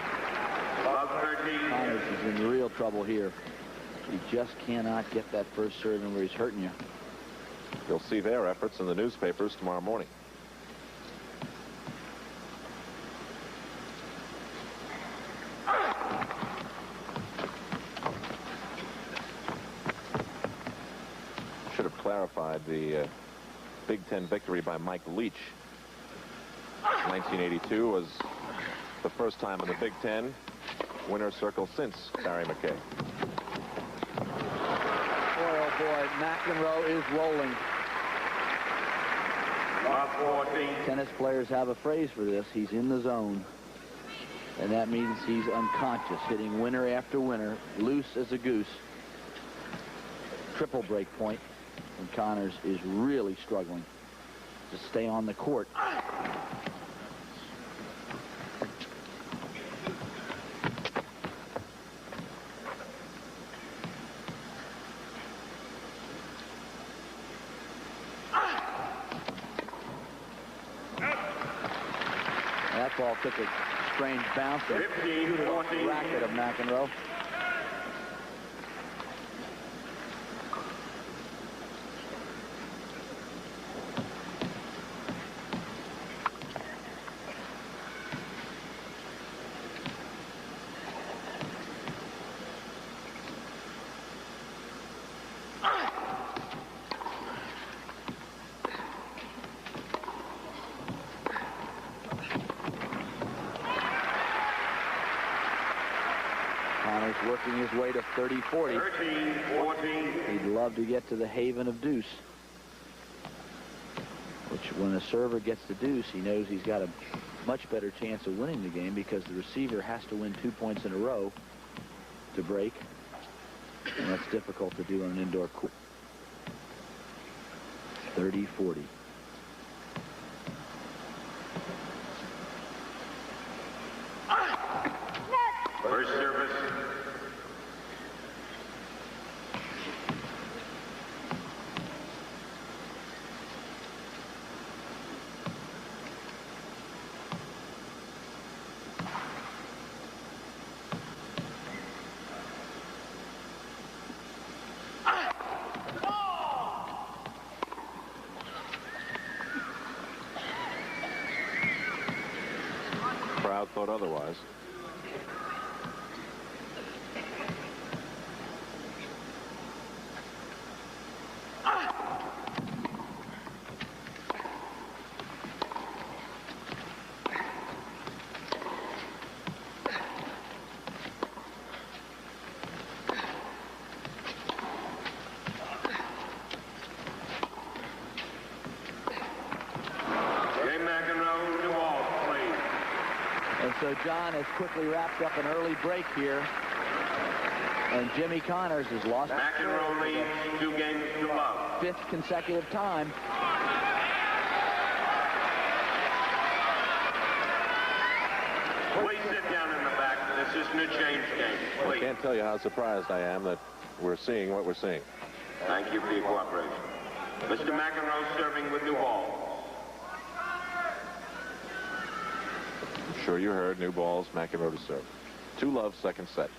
Connors is in real trouble here. He just cannot get that first serve in where he's hurting you. You'll see their efforts in the newspapers tomorrow morning. Should have clarified the Big Ten victory by Mike Leach. 1982 was the first time in the Big Ten winner's circle since Barry McKay. Boy, oh boy, McEnroe is rolling. 14. Tennis players have a phrase for this. He's in the zone. And that means he's unconscious, hitting winner after winner, loose as a goose. Triple break point. And Connors is really struggling to stay on the court. That ball took a strange bounce. 15, 14. Racket of McEnroe. Connors working his way to 30-40. 13, 14. He'd love to get to the haven of deuce. Which, when a server gets to deuce, he knows he's got a much better chance of winning the game because the receiver has to win 2 points in a row to break. And that's difficult to do on an indoor court. 30-40. First service. Crowd thought otherwise. So John has quickly wrapped up an early break here. And Jimmy Connors has lost McEnroe leads 2 games to love. 5th consecutive time. Please sit down in the back. This isn't a change game. I Please. can't tell you how surprised I am that we're seeing what we're seeing. Thank you for your cooperation. Mr. McEnroe serving with new ball. Sure you heard, new balls, McEnroe to serve. 2-love, second set.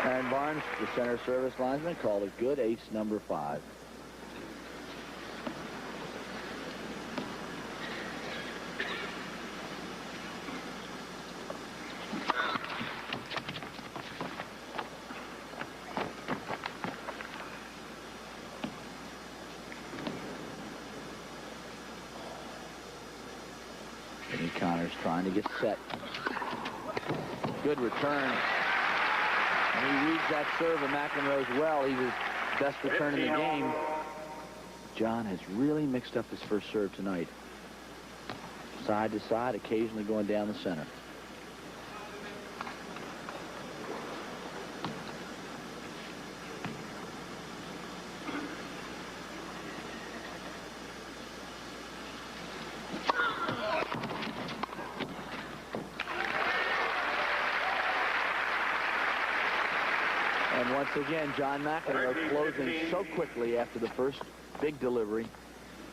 Aaron Barnes, the center service linesman, called a good ace number 5. Jimmy Connors trying to get set. Good return. And he reads that serve of McEnroe's well. He was best return in the game. John has really mixed up his first serve tonight. Side to side, occasionally going down the center. And once again, John McEnroe closing so quickly after the first big delivery.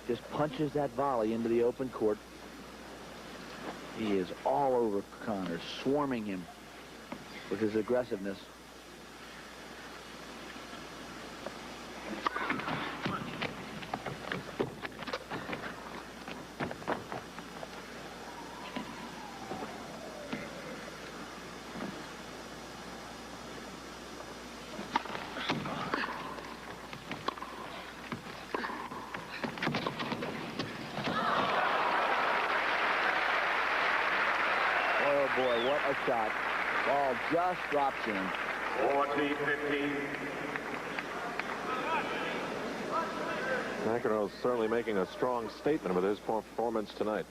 Just punches that volley into the open court. He is all over Connors, swarming him with his aggressiveness. Boy, what a shot. Ball just drops in. 14-15. McEnroe is certainly making a strong statement with his performance tonight.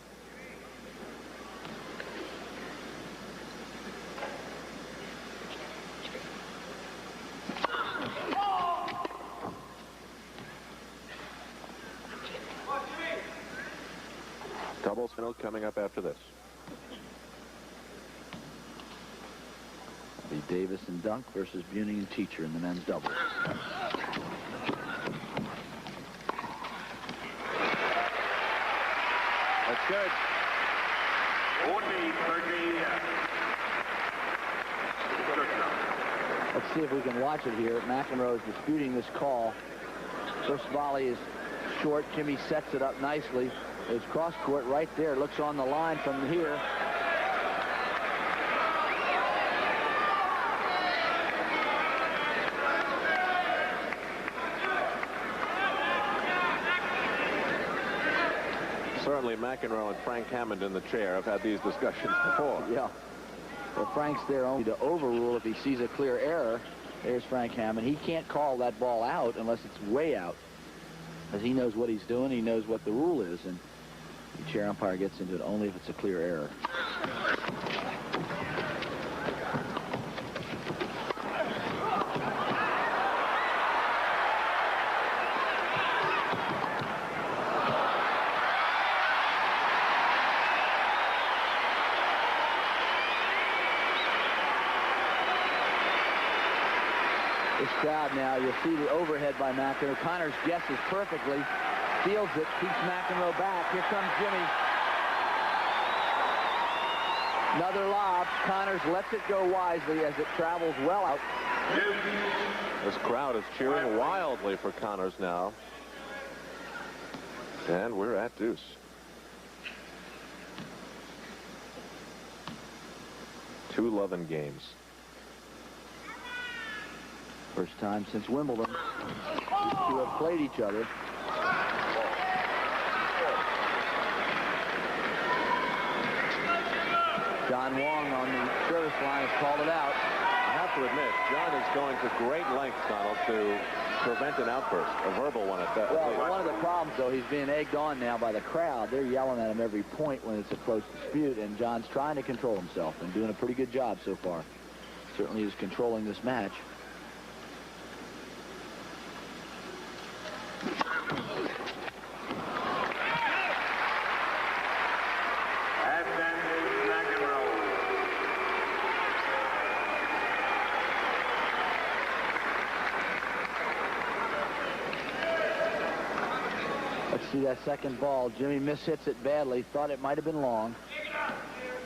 Doubles final coming up after this. The Davis and Dunk versus Buning and Teacher in the men's doubles. That's good. 14-13. Let's see if we can watch it here. McEnroe is disputing this call. First volley is short. Jimmy sets it up nicely. There's cross court right there. Looks on the line from here. Certainly McEnroe and Frank Hammond in the chair have had these discussions before. Yeah. Well, Frank's there only to overrule if he sees a clear error. There's Frank Hammond. He can't call that ball out unless it's way out, because he knows what he's doing. He knows what the rule is, and the chair umpire gets into it only if it's a clear error. This crowd now, you'll see the overhead by McEnroe. Connors guesses perfectly, fields it, keeps McEnroe back. Here comes Jimmy. Another lob. Connors lets it go wisely as it travels well out. This crowd is cheering wildly for Connors now. And we're at deuce. Two loving games. First time since Wimbledon. These two have played each other. John Wong on the service line has called it out. I have to admit, John is going to great lengths, Donald, to prevent an outburst, a verbal one at that. Well, one of the problems, though, he's being egged on now by the crowd. They're yelling at him every point when it's a close dispute, and John's trying to control himself and doing a pretty good job so far. Certainly is controlling this match. See that second ball. Jimmy mishits it badly. Thought it might have been long.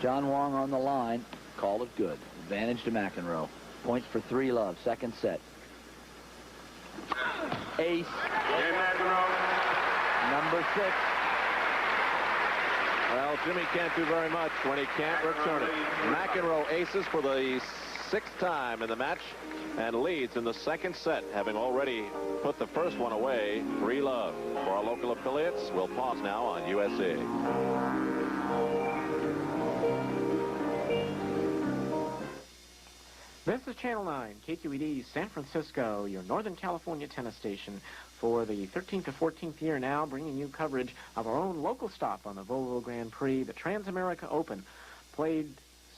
John Wong on the line. Called it good. Advantage to McEnroe. Points for 3-love. Second set. Ace. Number 6. Well, Jimmy can't do very much when he can't return it. McEnroe aces for the 6th time in the match and leads in the second set, having already put the first one away. 3-love. For our local affiliates, we'll pause now on USA. This is Channel 9, KQED San Francisco, your Northern California tennis station, for the 13th to 14th year now, bringing you coverage of our own local stop on the Volvo Grand Prix, the Transamerica Open, played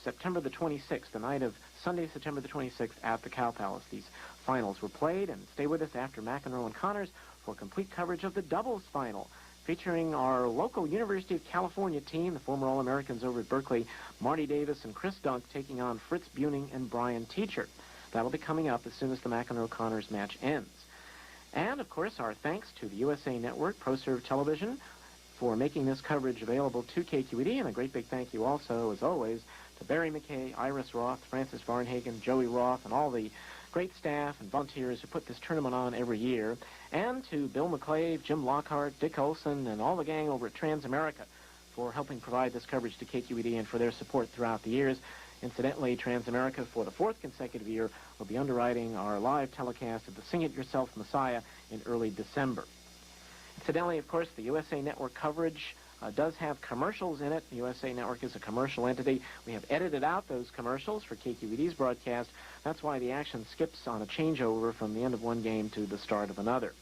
September the 26th, the night of Sunday, September the 26th at the Cow Palace. These finals were played, and stay with us after McEnroe and Connors for complete coverage of the doubles final, featuring our local University of California team, the former All-Americans over at Berkeley, Marty Davis and Chris Dunk, taking on Fritz Buning and Brian Teacher. That'll be coming up as soon as the McEnroe-Connors match ends. And, of course, our thanks to the USA Network, ProServe Television, for making this coverage available to KQED, and a great big thank you also, as always, to Barry McKay, Iris Roth, Francis Varnhagen, Joey Roth, and all the great staff and volunteers who put this tournament on every year, and to Bill McClave, Jim Lockhart, Dick Olson, and all the gang over at Transamerica for helping provide this coverage to KQED and for their support throughout the years. Incidentally, Transamerica, for the 4th consecutive year, will be underwriting our live telecast of the Sing It Yourself Messiah in early December. Incidentally, of course, the USA Network coverage does have commercials in it. The USA Network is a commercial entity. We have edited out those commercials for KQED's broadcast. That's why the action skips on a changeover from the end of one game to the start of another.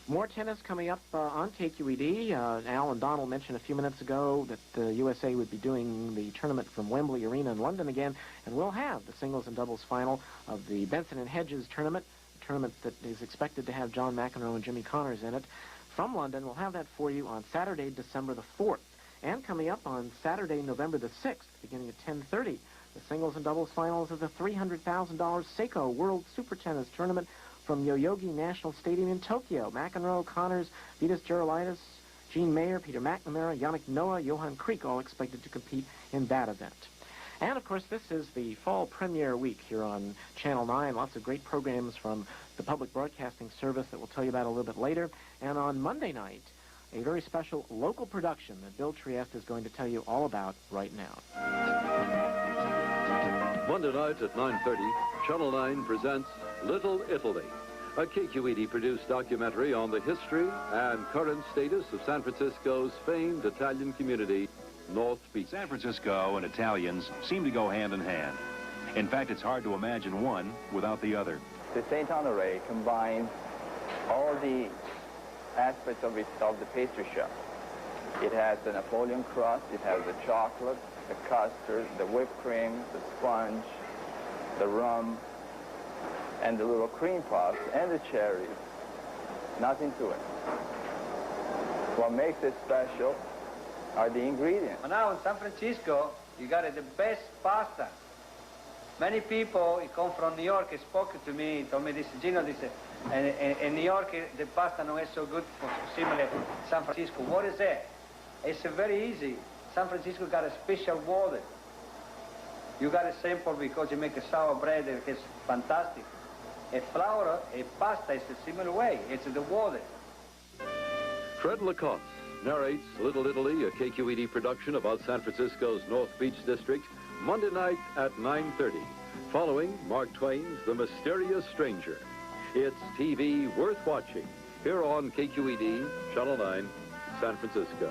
More tennis coming up on KQED. Al and Donald mentioned a few minutes ago that the USA would be doing the tournament from Wembley Arena in London again, and we'll have the singles and doubles final of the Benson and Hedges tournament, a tournament that is expected to have John McEnroe and Jimmy Connors in it. From London, we'll have that for you on Saturday, December the 4th. And coming up on Saturday, November the 6th, beginning at 10:30, the singles and doubles finals of the $300,000 Seiko World Super Tennis Tournament from Yoyogi National Stadium in Tokyo. McEnroe, Connors, Vitas Gerulaitis, Gene Mayer, Peter McNamara, Yannick Noah, Johan Kriek, all expected to compete in that event. And, of course, this is the fall premiere week here on Channel 9. Lots of great programs from the Public Broadcasting Service that we'll tell you about a little bit later. And on Monday night, a very special local production that Bill Trieste is going to tell you all about right now. Monday night at 9:30, Channel 9 presents Little Italy, a KQED-produced documentary on the history and current status of San Francisco's famed Italian community, North Beach. San Francisco and Italians seem to go hand in hand. In fact, it's hard to imagine one without the other. The St. Honoré combines all the aspects of the pastry shop. It has the Napoleon crust, it has the chocolate, the custard, the whipped cream, the sponge, the rum, and the little cream puffs, and the cherries. Nothing to it. What makes it special are the ingredients. Now in San Francisco, you got the best pasta. Many people who come from New York spoke to me, told me this, Gino, this, in New York, the pasta not is so good for similar San Francisco. What is that? It's very easy. San Francisco got a special water. You got a sample because you make a sour bread that is fantastic. A flour, a pasta is a similar way. It's the water. Fred Lacoste narrates Little Italy, a KQED production about San Francisco's North Beach district, Monday night at 9:30, following Mark Twain's The Mysterious Stranger. It's TV worth watching here on KQED, Channel 9, San Francisco.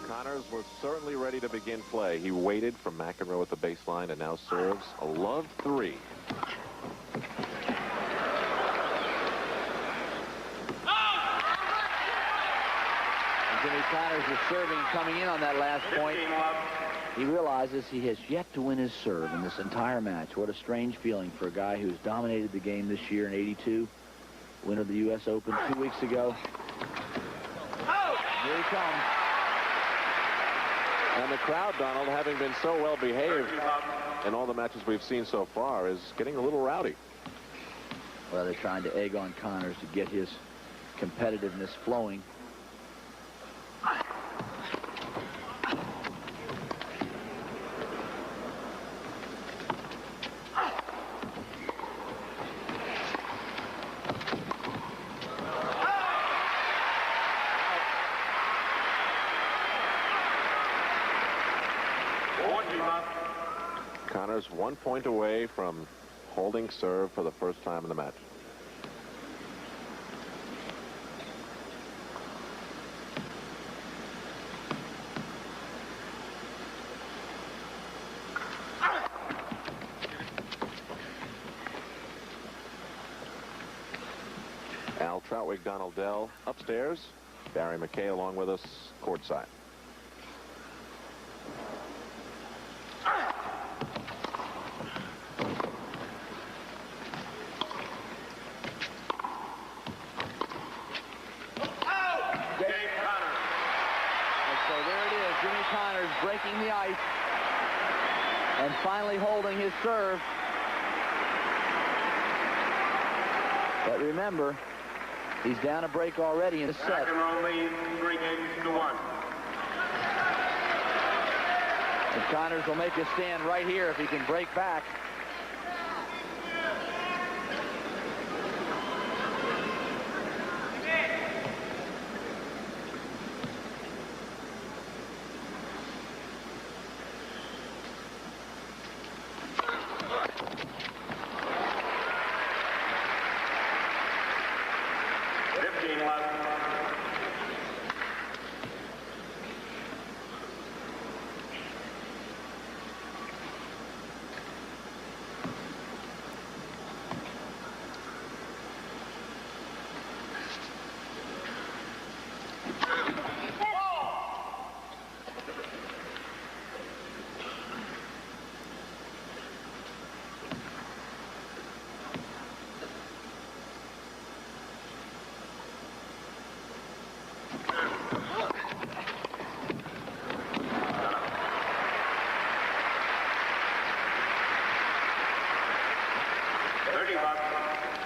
Connors was certainly ready to begin play. He waited for McEnroe at the baseline and now serves a love 3. Jimmy Connors is serving, coming in on that last point. He realizes he has yet to win his serve in this entire match. What a strange feeling for a guy who's dominated the game this year in '82, winner of the U.S. Open 2 weeks ago. Here he comes. And the crowd, Donald, having been so well behaved in all the matches we've seen so far, is getting a little rowdy. Well, they're trying to egg on Connors to get his competitiveness flowing. Connors 1 point away from holding serve for the first time in the match. Hartwig, Donald Dell upstairs. Barry McKay along with us courtside. Breaking the ice and finally holding his serve. But remember, he's down a break already in the set. McEnroe leads 3 games to 1. And Connors will make a stand right here if he can break back.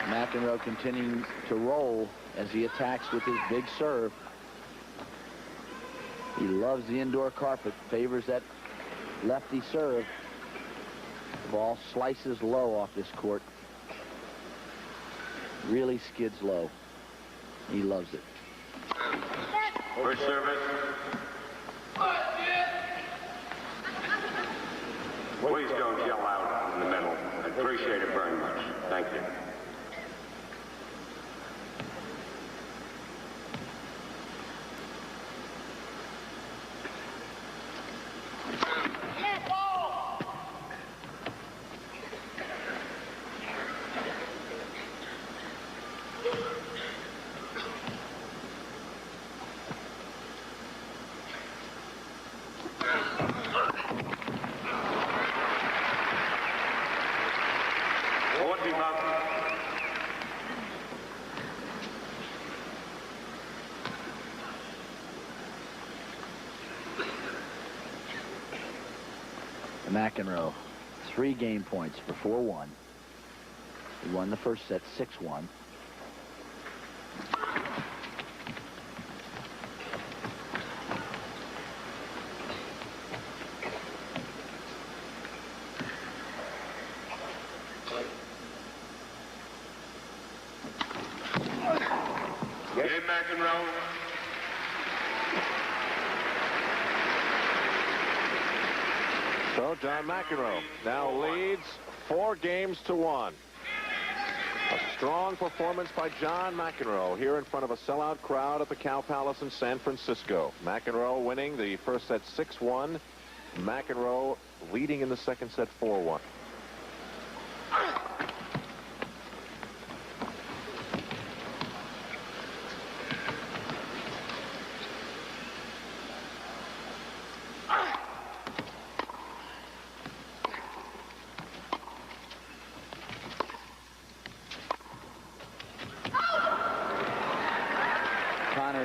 McEnroe continuing to roll as he attacks with his big serve. He loves the indoor carpet, favors that lefty serve. The ball slices low off this court. Really skids low. He loves it. First service. Please don't yell out in the middle. I appreciate it very much. Thank you. McEnroe, 3 game points for 4-1. He won the first set 6-1. Game McEnroe. So John McEnroe now leads 4 games to 1. A strong performance by John McEnroe here in front of a sellout crowd at the Cow Palace in San Francisco. McEnroe winning the first set 6-1. McEnroe leading in the second set 4-1.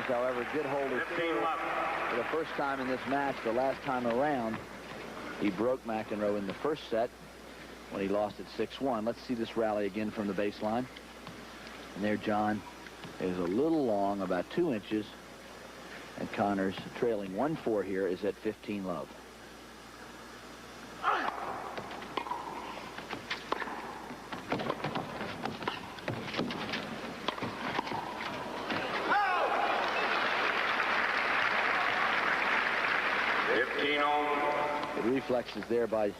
However, did hold his serve for the first time in this match. The last time around, he broke McEnroe in the first set when he lost at 6-1. Let's see this rally again from the baseline. And there John is a little long, about 2 inches. And Connors, trailing 1-4 here, is at 15 love. The reflexes there by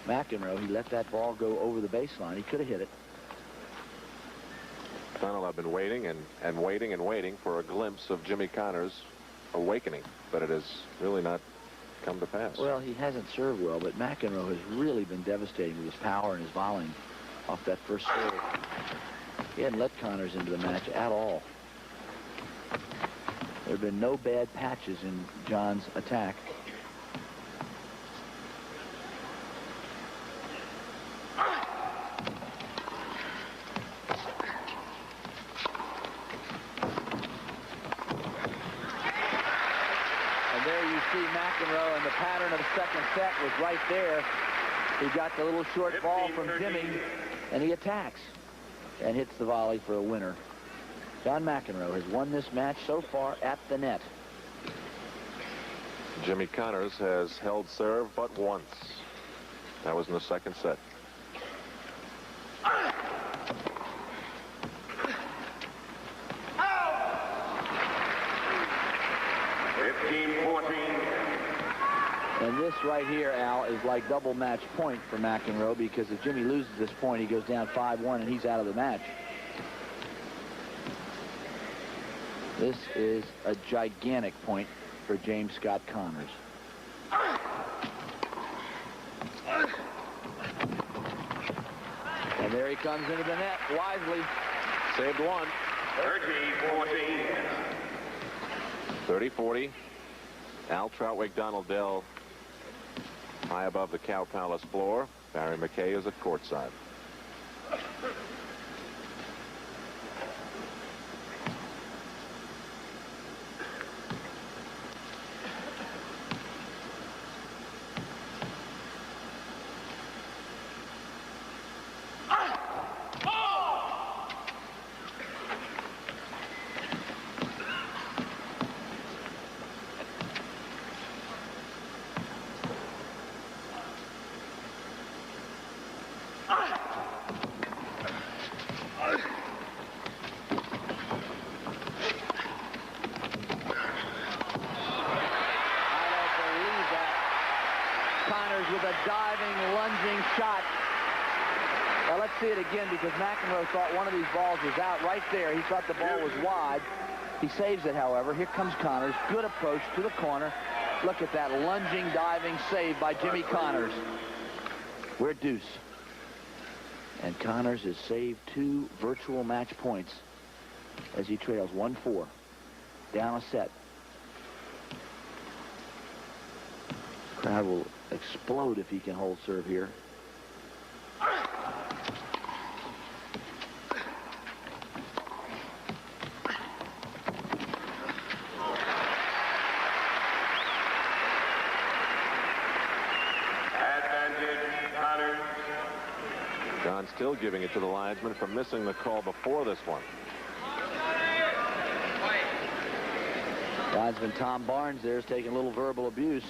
McEnroe. He let that ball go over the baseline. He could have hit it. Donald, I've been waiting and waiting for a glimpse of Jimmy Connors' awakening, but it has really not come to pass. Well, he hasn't served well, but McEnroe has really been devastating with his power and his volleying off that first serve. He hadn't let Connors into the match at all. have been no bad patches in John's attack. And there you see McEnroe, and the pattern of the second set was right there. He got the little short ball from Jimmy, and he attacks and hits the volley for a winner. John McEnroe has won this match so far at the net. Jimmy Connors has held serve but once. That was in the second set. And this right here, Al, is like double match point for McEnroe, because if Jimmy loses this point, he goes down 5-1 and he's out of the match. This is a gigantic point for James Scott Connors. And there he comes into the net wisely. Saved one. 30-40. 30-40. Al Troutwig, Donald Dell high above the Cow Palace floor. Barry McKay is at courtside. With a diving, lunging shot. Now let's see it again, because McEnroe thought one of these balls was out right there. He thought the ball was wide. He saves it, however. Here comes Connors. Good approach to the corner. Look at that lunging, diving save by Jimmy Connors. We're deuce. And Connors has saved 2 virtual match points as he trails 1-4. Down a set. Crowd will explode if he can hold serve here. John still giving it to the linesman for missing the call before this one. Linesman Tom Barnes there is taking a little verbal abuse.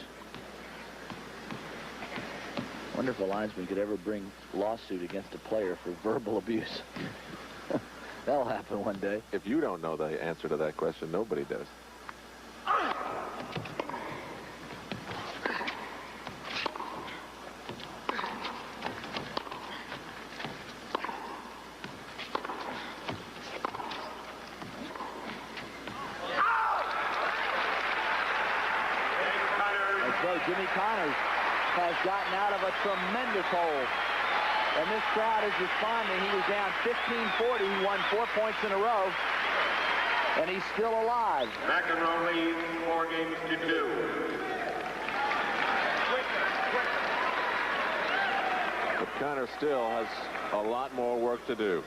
Wonder if a linesman could ever bring lawsuit against a player for verbal abuse. That'll happen one day. If you don't know the answer to that question, nobody does. And so Jimmy Connors has gotten out of a tremendous hole. And this crowd is responding. He was down 15-40. He won 4 points in a row. And he's still alive. McEnroe leads 4 games to 2. But Connor still has a lot more work to do.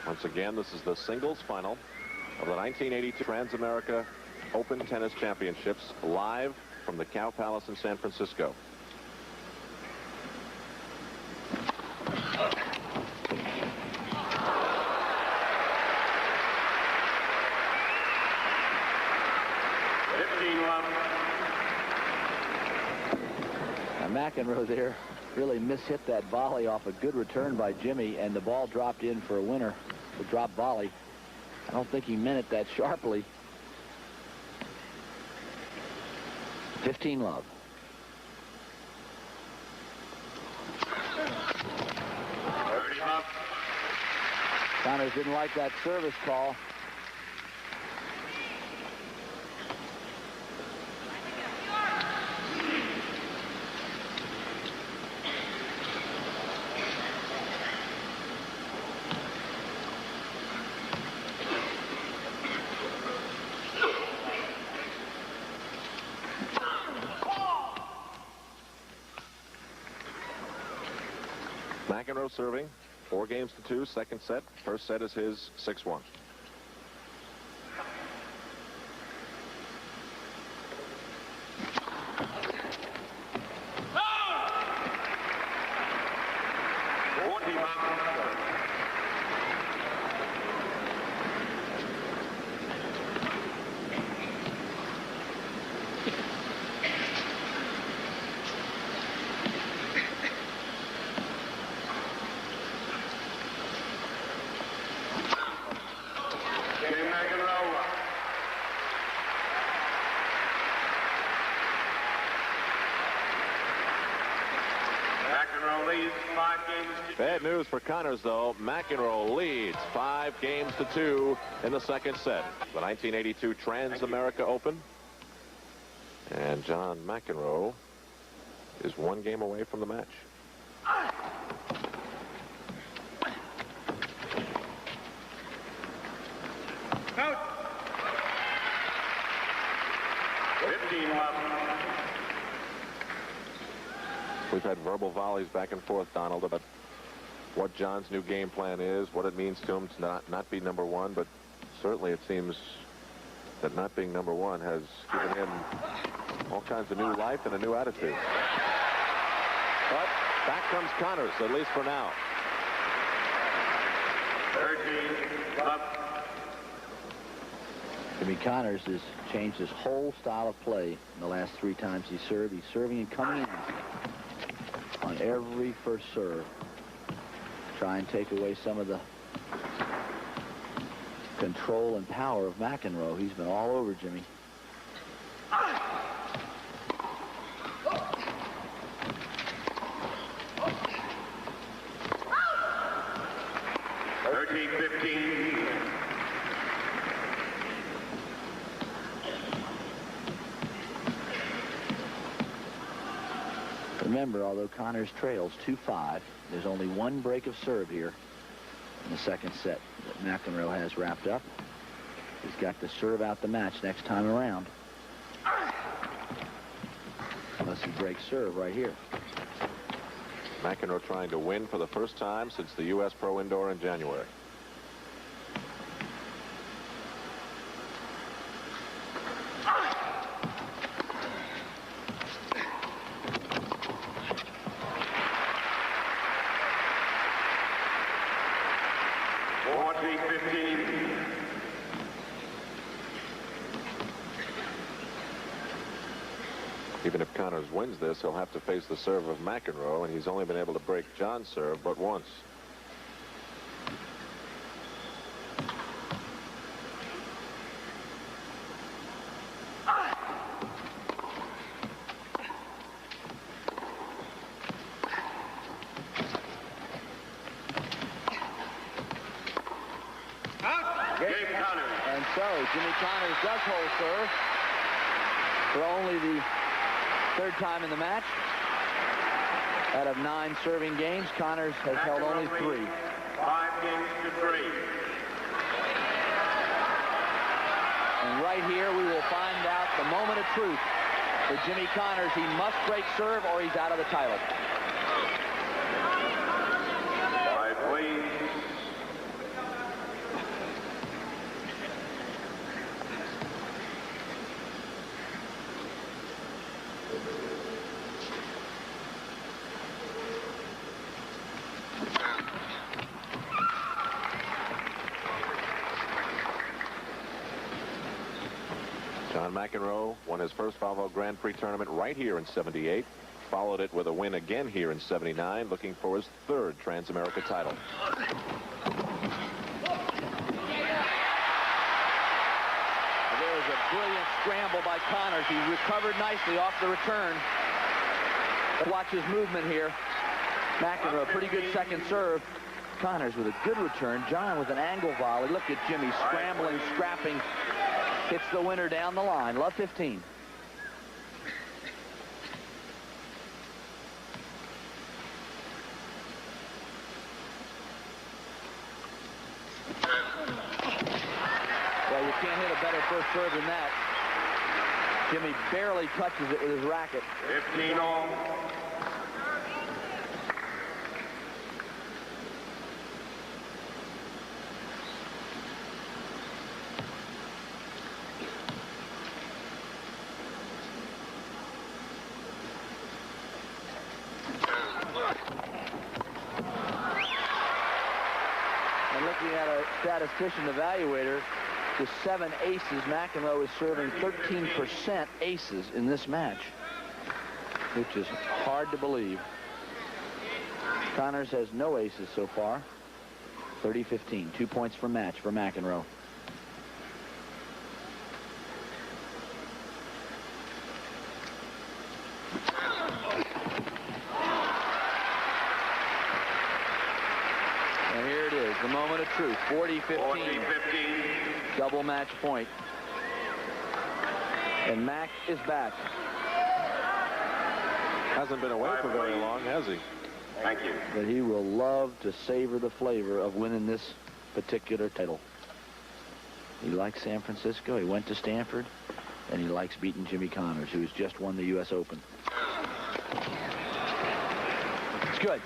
Once again, this is the singles final of the 1982 Transamerica Open Tennis Championships, live from the Cow Palace in San Francisco. McEnroe there really mishit that volley off a good return by Jimmy, and the ball dropped in for a winner. The drop volley. I don't think he meant it that sharply. 15-love. Connors didn't like that service call. McEnroe serving 4-2, second set. First set is his 6-1. Bad news for Connors, though. McEnroe leads 5-2 in the second set. The 1982 Transamerica Open. And John McEnroe is 1 game away from the match. Out. 15 left. We've had verbal volleys back and forth, Donald, about what John's new game plan is, what it means to him to not be number one, but certainly it seems that not being number one has given him all kinds of new life and a new attitude. But back comes Connors, at least for now. 13 left. Jimmy Connors has changed his whole style of play in the last 3 times he served. He's serving and coming in on every first serve. Try and take away some of the control and power of McEnroe. He's been all over Jimmy. 13-15. Remember, although Connors trails 2-5, there's only 1 break of serve here in the second set that McEnroe has wrapped up. He's got to serve out the match next time around. Unless he breaks serve right here. McEnroe trying to win for the first time since the U.S. Pro Indoor in January. Even if Connors wins this, he'll have to face the serve of McEnroe, and he's only been able to break John's serve but once. And so Jimmy Connors does hold serve for only the 3rd time in the match. Out of 9 serving games, Connors has held only 3. 5-3. And right here we will find out the moment of truth for Jimmy Connors. He must break serve or he's out of the title. 5 please. John McEnroe won his first Volvo Grand Prix tournament right here in '78. Followed it with a win again here in '79, looking for his 3rd Transamerica title. There was a brilliant scramble by Connors. He recovered nicely off the return. Watch his movement here. McEnroe, pretty good second serve. Connors with a good return. John with an angle volley. Look at Jimmy scrambling, scrapping. Hits the winner down the line. Love 15. Well, you can't hit a better first serve than that. Jimmy barely touches it with his racket. 15 all. statistician evaluator to 7 aces. McEnroe is serving 13% aces in this match, which is hard to believe. Connors has no aces so far. 30-15, 2 points per match for McEnroe. And here it is, the moment of truth, 40-15. Double match point. And Mac is back. Hasn't been away for very long, has he? Thank you. But he will love to savor the flavor of winning this particular title. He likes San Francisco. He went to Stanford. And he likes beating Jimmy Connors, who's just won the U.S. Open. It's good.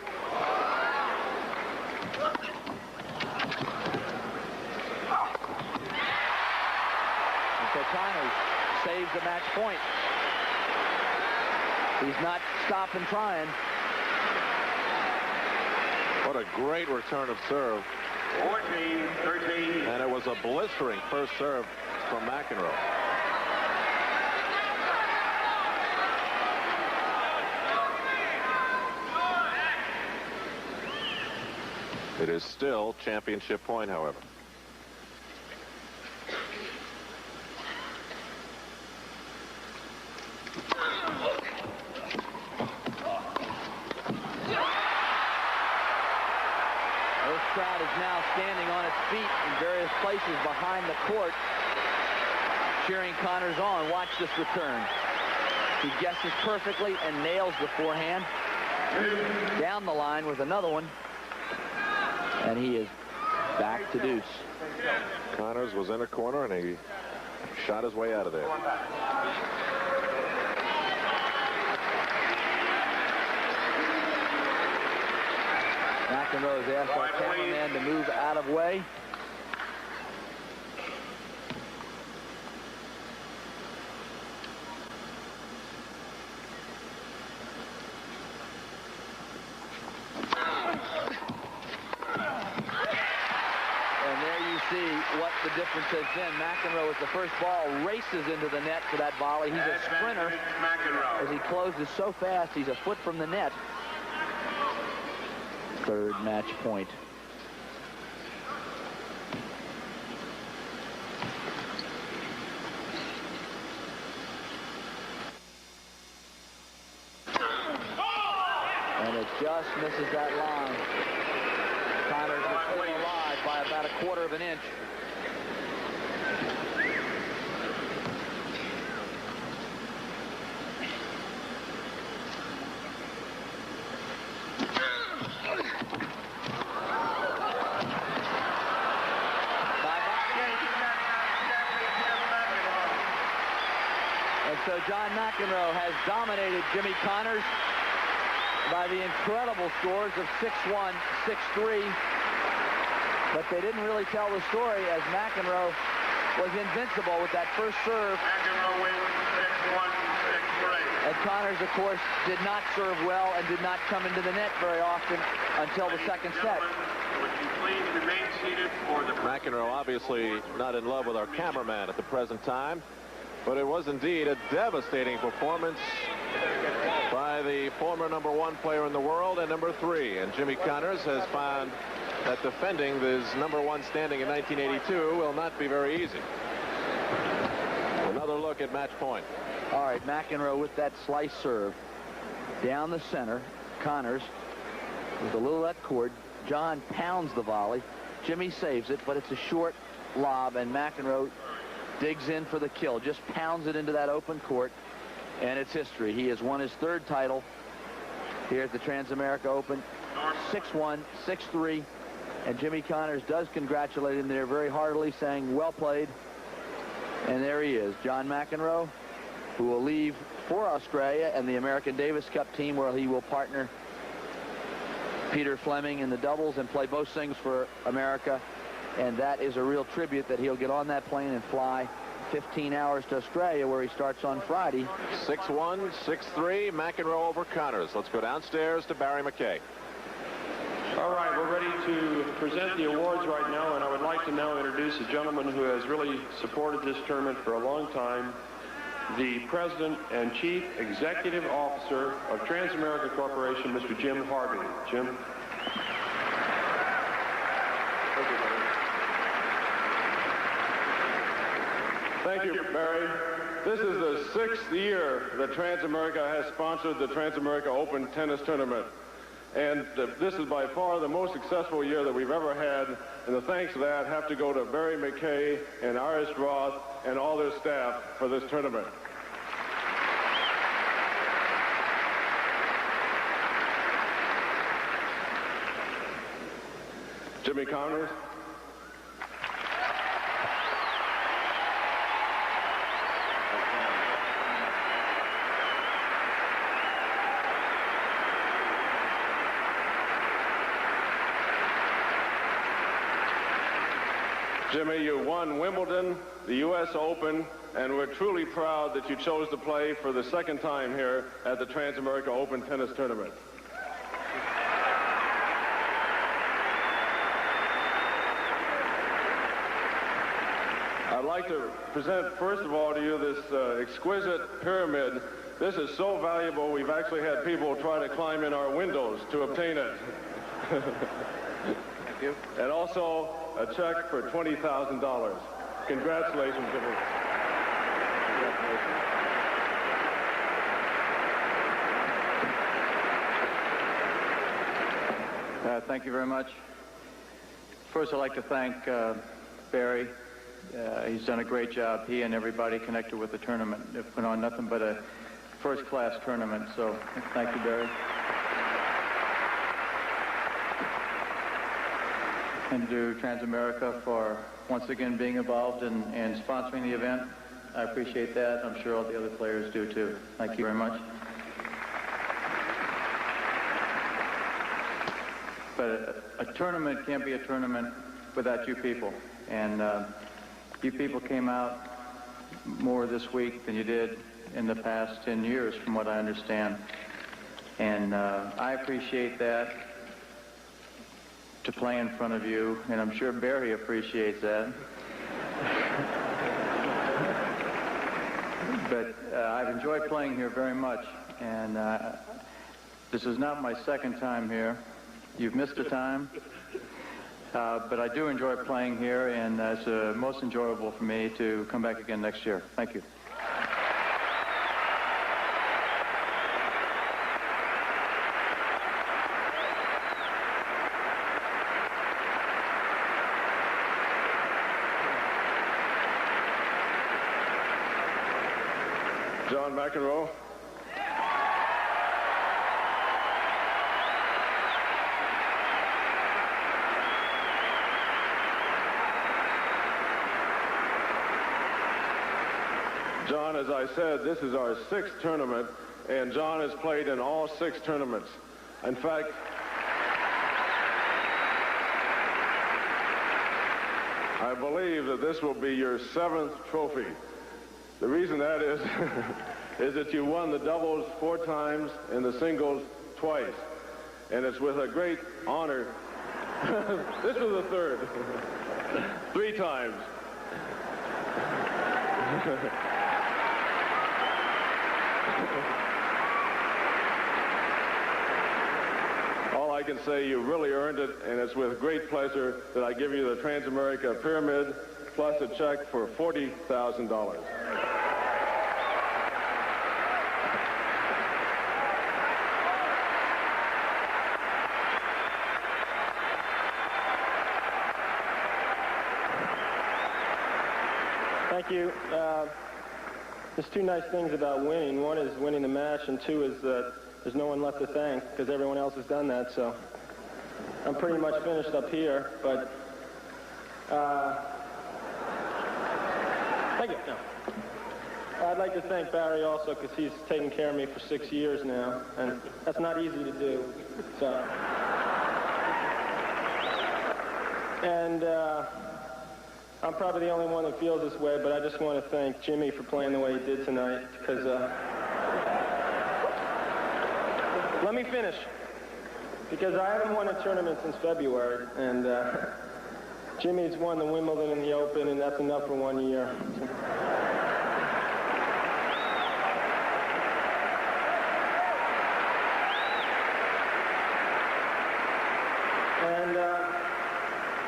And so Connors saves the match point. He's not stopping trying. What a great return of serve. 14-13. And it was a blistering first serve from McEnroe. It is still championship point, however. Crowd is now standing on its feet in various places behind the court, cheering Connors on. Watch this return. He guesses perfectly and nails the forehand. Down the line with another one. And he is back to deuce. Connors was in a corner and he shot his way out of there. McEnroe has asked our cameraman to move out of way. And there you see what the difference has been. McEnroe, as the first ball races into the net for that volley. He's a sprinter. As he closes so fast, he's a foot from the net. Third match point. And it just misses that line. Connors is still alive by about a quarter of an inch. So John McEnroe has dominated Jimmy Connors by the incredible scores of 6-1, 6-3. But they didn't really tell the story, as McEnroe was invincible with that first serve. McEnroe wins 6-1, 6-3. And Connors, of course, did not serve well and did not come into the net very often until the second set. Would you please remain seated for the... McEnroe obviously not in love with our cameraman at the present time. But it was indeed a devastating performance by the former #1 player in the world and #3. And Jimmy Connors has found that defending his #1 standing in 1982 will not be very easy. Another look at match point. All right, McEnroe with that slice serve. Down the center, Connors with a little that cord. John pounds the volley. Jimmy saves it, but it's a short lob, and McEnroe digs in for the kill, just pounds it into that open court, and it's history. He has won his third title here at the Transamerica Open, 6-1, 6-3, and Jimmy Connors does congratulate him there very heartily, saying, well played. And there he is, John McEnroe, who will leave for Australia and the American Davis Cup team, where he will partner Peter Fleming in the doubles and play both singles for America. And that is a real tribute that he'll get on that plane and fly 15 hours to Australia, where he starts on Friday. 6-1, 6-3, McEnroe over Connors. Let's go downstairs to Barry McKay. All right, we're ready to present the awards right now, and I would like to now introduce a gentleman who has really supported this tournament for a long time, the President and Chief Executive Officer of Transamerica Corporation, Mr. Jim Harvey. Jim. Thank you, Barry. This is the 6th year that Transamerica has sponsored the Transamerica Open Tennis Tournament. And this is by far the most successful year that we've ever had. And the thanks to that have to go to Barry McKay and Iris Roth and all their staff for this tournament. Jimmy Connors. Jimmy, you won Wimbledon, the U.S. Open, and we're truly proud that you chose to play for the second time here at the Transamerica Open Tennis Tournament. I'd like to present, first of all, to you this exquisite pyramid. This is so valuable, we've actually had people try to climb in our windows to obtain it. Thank you. And also a check for $20,000. Congratulations, Jimmy. Thank you very much. First, I'd like to thank Barry. He's done a great job. He and everybody connected with the tournament. They've put on nothing but a first-class tournament, so thank you, Barry. And to Transamerica for once again being involved and sponsoring the event. I appreciate that. I'm sure all the other players do too. Thank you very much. But a tournament can't be a tournament without you people. And you people came out more this week than you did in the past 10 years, from what I understand. And I appreciate that, to play in front of you, and I'm sure Barry appreciates that. But I've enjoyed playing here very much, and this is not my second time here. You've missed a time, but I do enjoy playing here, and it's most enjoyable for me to come back again next year. Thank you. John McEnroe. John, as I said, this is our 6th tournament, and John has played in all 6 tournaments. In fact, I believe that this will be your 7th trophy. The reason that is, is that you won the doubles 4 times and the singles twice. And it's with a great honor. This was the 3rd. 3 times. All I can say, you really earned it, and it's with great pleasure that I give you the Transamerica Pyramid, plus a check for $40,000. Thank you. There's 2 nice things about winning. One is winning the match, and 2 is that there's no one left to thank because everyone else has done that. So I'm pretty much finished up here, but thank you. No. I'd like to thank Barry also because he's taken care of me for 6 years now, and that's not easy to do. So, and I'm probably the only one that feels this way, but I just want to thank Jimmy for playing the way he did tonight, because let me finish. Because I haven't won a tournament since February, and Jimmy's won the Wimbledon and the Open, and that's enough for 1 year. And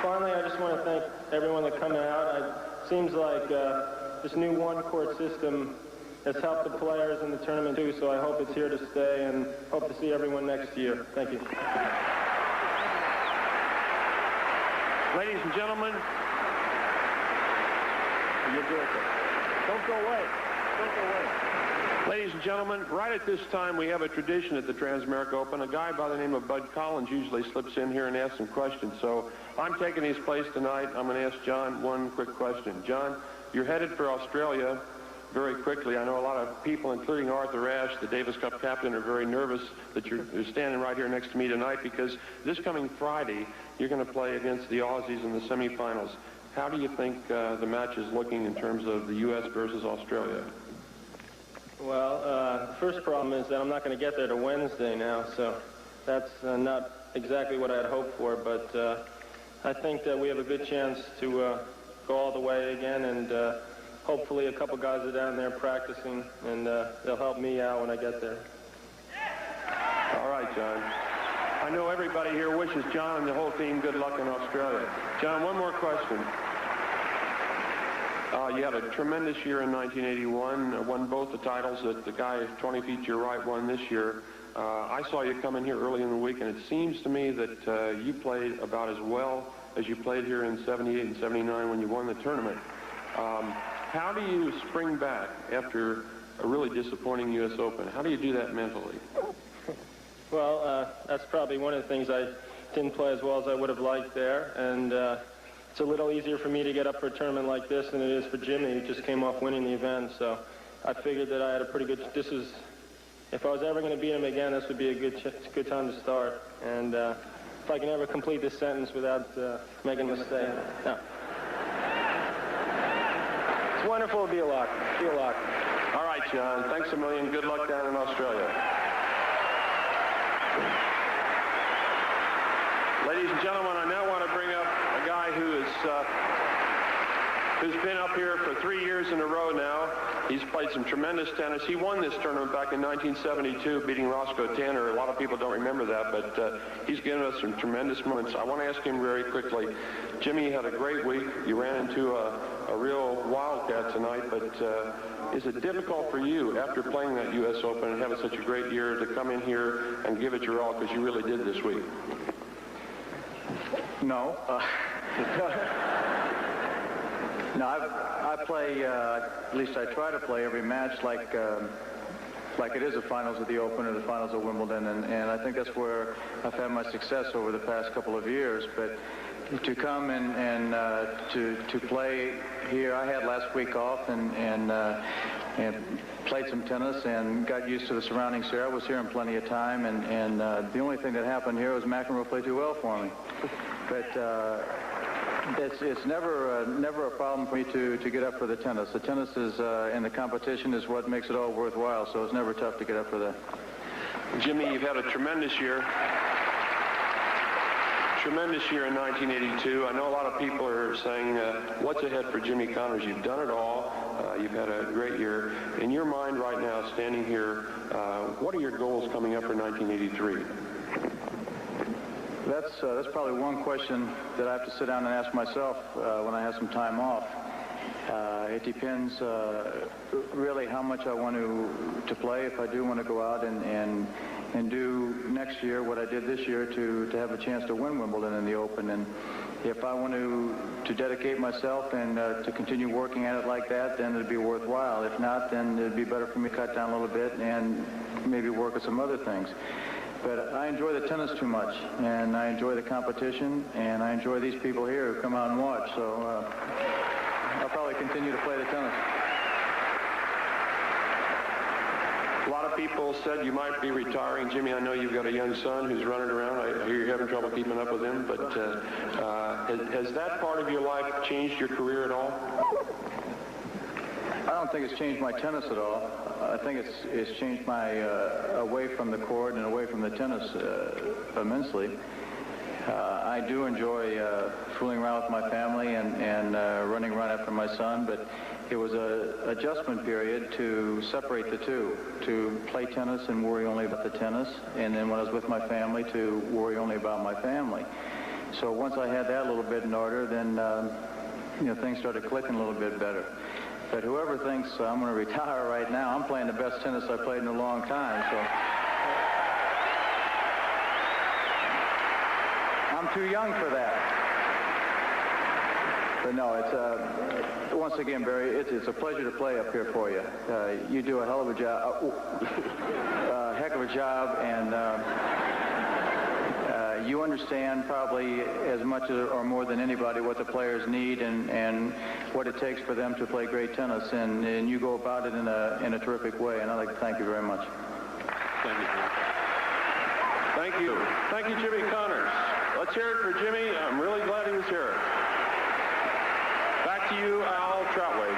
finally, I just want to thank everyone that come out. It seems like this new one-court system has helped the players in the tournament too, so I hope it's here to stay and hope to see everyone next year. Thank you. Ladies and gentlemen, don't go away. Don't go away. Ladies and gentlemen, right at this time, we have a tradition at the Transamerica Open. A guy by the name of Bud Collins usually slips in here and asks some questions. So I'm taking his place tonight. I'm going to ask John one quick question. John, you're headed for Australia very quickly. I know a lot of people, including Arthur Ashe, the Davis Cup captain, are very nervous that you're standing right here next to me tonight, because this coming Friday, you're going to play against the Aussies in the semifinals. How do you think the match is looking in terms of the U.S. versus Australia? Well, the first problem is that I'm not going to get there to Wednesday now, so that's not exactly what I had hoped for, but I think that we have a good chance to go all the way again, and hopefully a couple guys are down there practicing, and they'll help me out when I get there. All right, John. I know everybody here wishes John and the whole team good luck in Australia. John, one more question. You had a tremendous year in 1981, won both the titles that the guy 20 feet to your right won this year. I saw you come in here early in the week, and it seems to me that you played about as well as you played here in 78 and 79 when you won the tournament. How do you spring back after a really disappointing U.S. Open? How do you do that mentally? Well, that's probably one of the things. I didn't play as well as I would have liked there, and it's a little easier for me to get up for a tournament like this than it is for Jimmy, who just came off winning the event. So I figured that I had a pretty good, if I was ever going to beat him again, this would be a good time to start. And if I can ever complete this sentence without making a mistake. No. It's wonderful to be a lock. Be a lock. All right, John. Thanks a million. Good luck down in Australia. Ladies and gentlemen, I now want to bring up a guy who's been up here for 3 years in a row now. He's played some tremendous tennis. He won this tournament back in 1972, beating Roscoe Tanner. A lot of people don't remember that, but he's given us some tremendous moments. I want to ask him very quickly. Jimmy had a great week. You ran into a real wildcat tonight, but is it difficult for you, after playing that U.S. Open and having such a great year, to come in here and give it your all, because you really did this week? No. No, I play, at least I try to play every match like it is the finals of the Open or the finals of Wimbledon, and I think that's where I've had my success over the past couple of years. But to come and to play here, I had last week off and played some tennis and got used to the surroundings here. I was here in plenty of time, and the only thing that happened here was McEnroe played too well for me. But it's never a problem for me to get up for the tennis. The tennis is and the competition is what makes it all worthwhile, so it's never tough to get up for that. Jimmy, you've had a tremendous year. Tremendous year in 1982. I know a lot of people are saying, what's ahead for Jimmy Connors? You've done it all. You've had a great year. In your mind right now, standing here, what are your goals coming up for 1983? That's probably one question that I have to sit down and ask myself when I have some time off. It depends really how much I want to play. If I do want to go out and do next year what I did this year to have a chance to win Wimbledon in the Open, and if I want to dedicate myself and to continue working at it like that, then it'd be worthwhile. If not, then it'd be better for me to cut down a little bit and maybe work at some other things. But I enjoy the tennis too much, and I enjoy the competition, and I enjoy these people here who come out and watch. So I'll probably continue to play the tennis. A lot of people said you might be retiring. Jimmy, I know you've got a young son who's running around. I hear you're having trouble keeping up with him, but has that part of your life changed your career at all? I don't think it's changed my tennis at all. I think it's changed my away from the court and away from the tennis immensely. I do enjoy fooling around with my family and running around after my son, but it was an adjustment period to separate the two, to play tennis and worry only about the tennis, and then when I was with my family, to worry only about my family. So once I had that a little bit in order, then things started clicking a little bit better. But whoever thinks I'm going to retire right now, I'm playing the best tennis I've played in a long time, so I'm too young for that. But no, it's once again, Barry, it's a pleasure to play up here for you. You do a hell of a job, heck of a job, and you understand probably as much or more than anybody what the players need and what it takes for them to play great tennis, and you go about it in a terrific way, and I'd like to thank you very much. Thank you. Thank you. Thank you, Jimmy Connors. Let's hear it for Jimmy. I'm really glad he was here. Back to you, Al Troutway.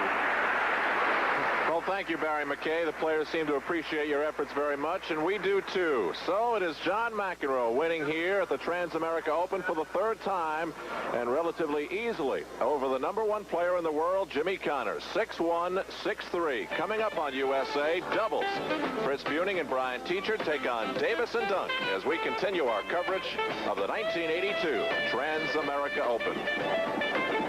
Well, thank you, Barry McKay. The players seem to appreciate your efforts very much, and we do too. So it is John McEnroe winning here at the Transamerica Open for the third time, and relatively easily over the #1 player in the world, Jimmy Connors. 6-1, 6-3. Coming up on USA, doubles. Fritz Buning and Brian Teacher take on Davis and Dunk as we continue our coverage of the 1982 Transamerica Open.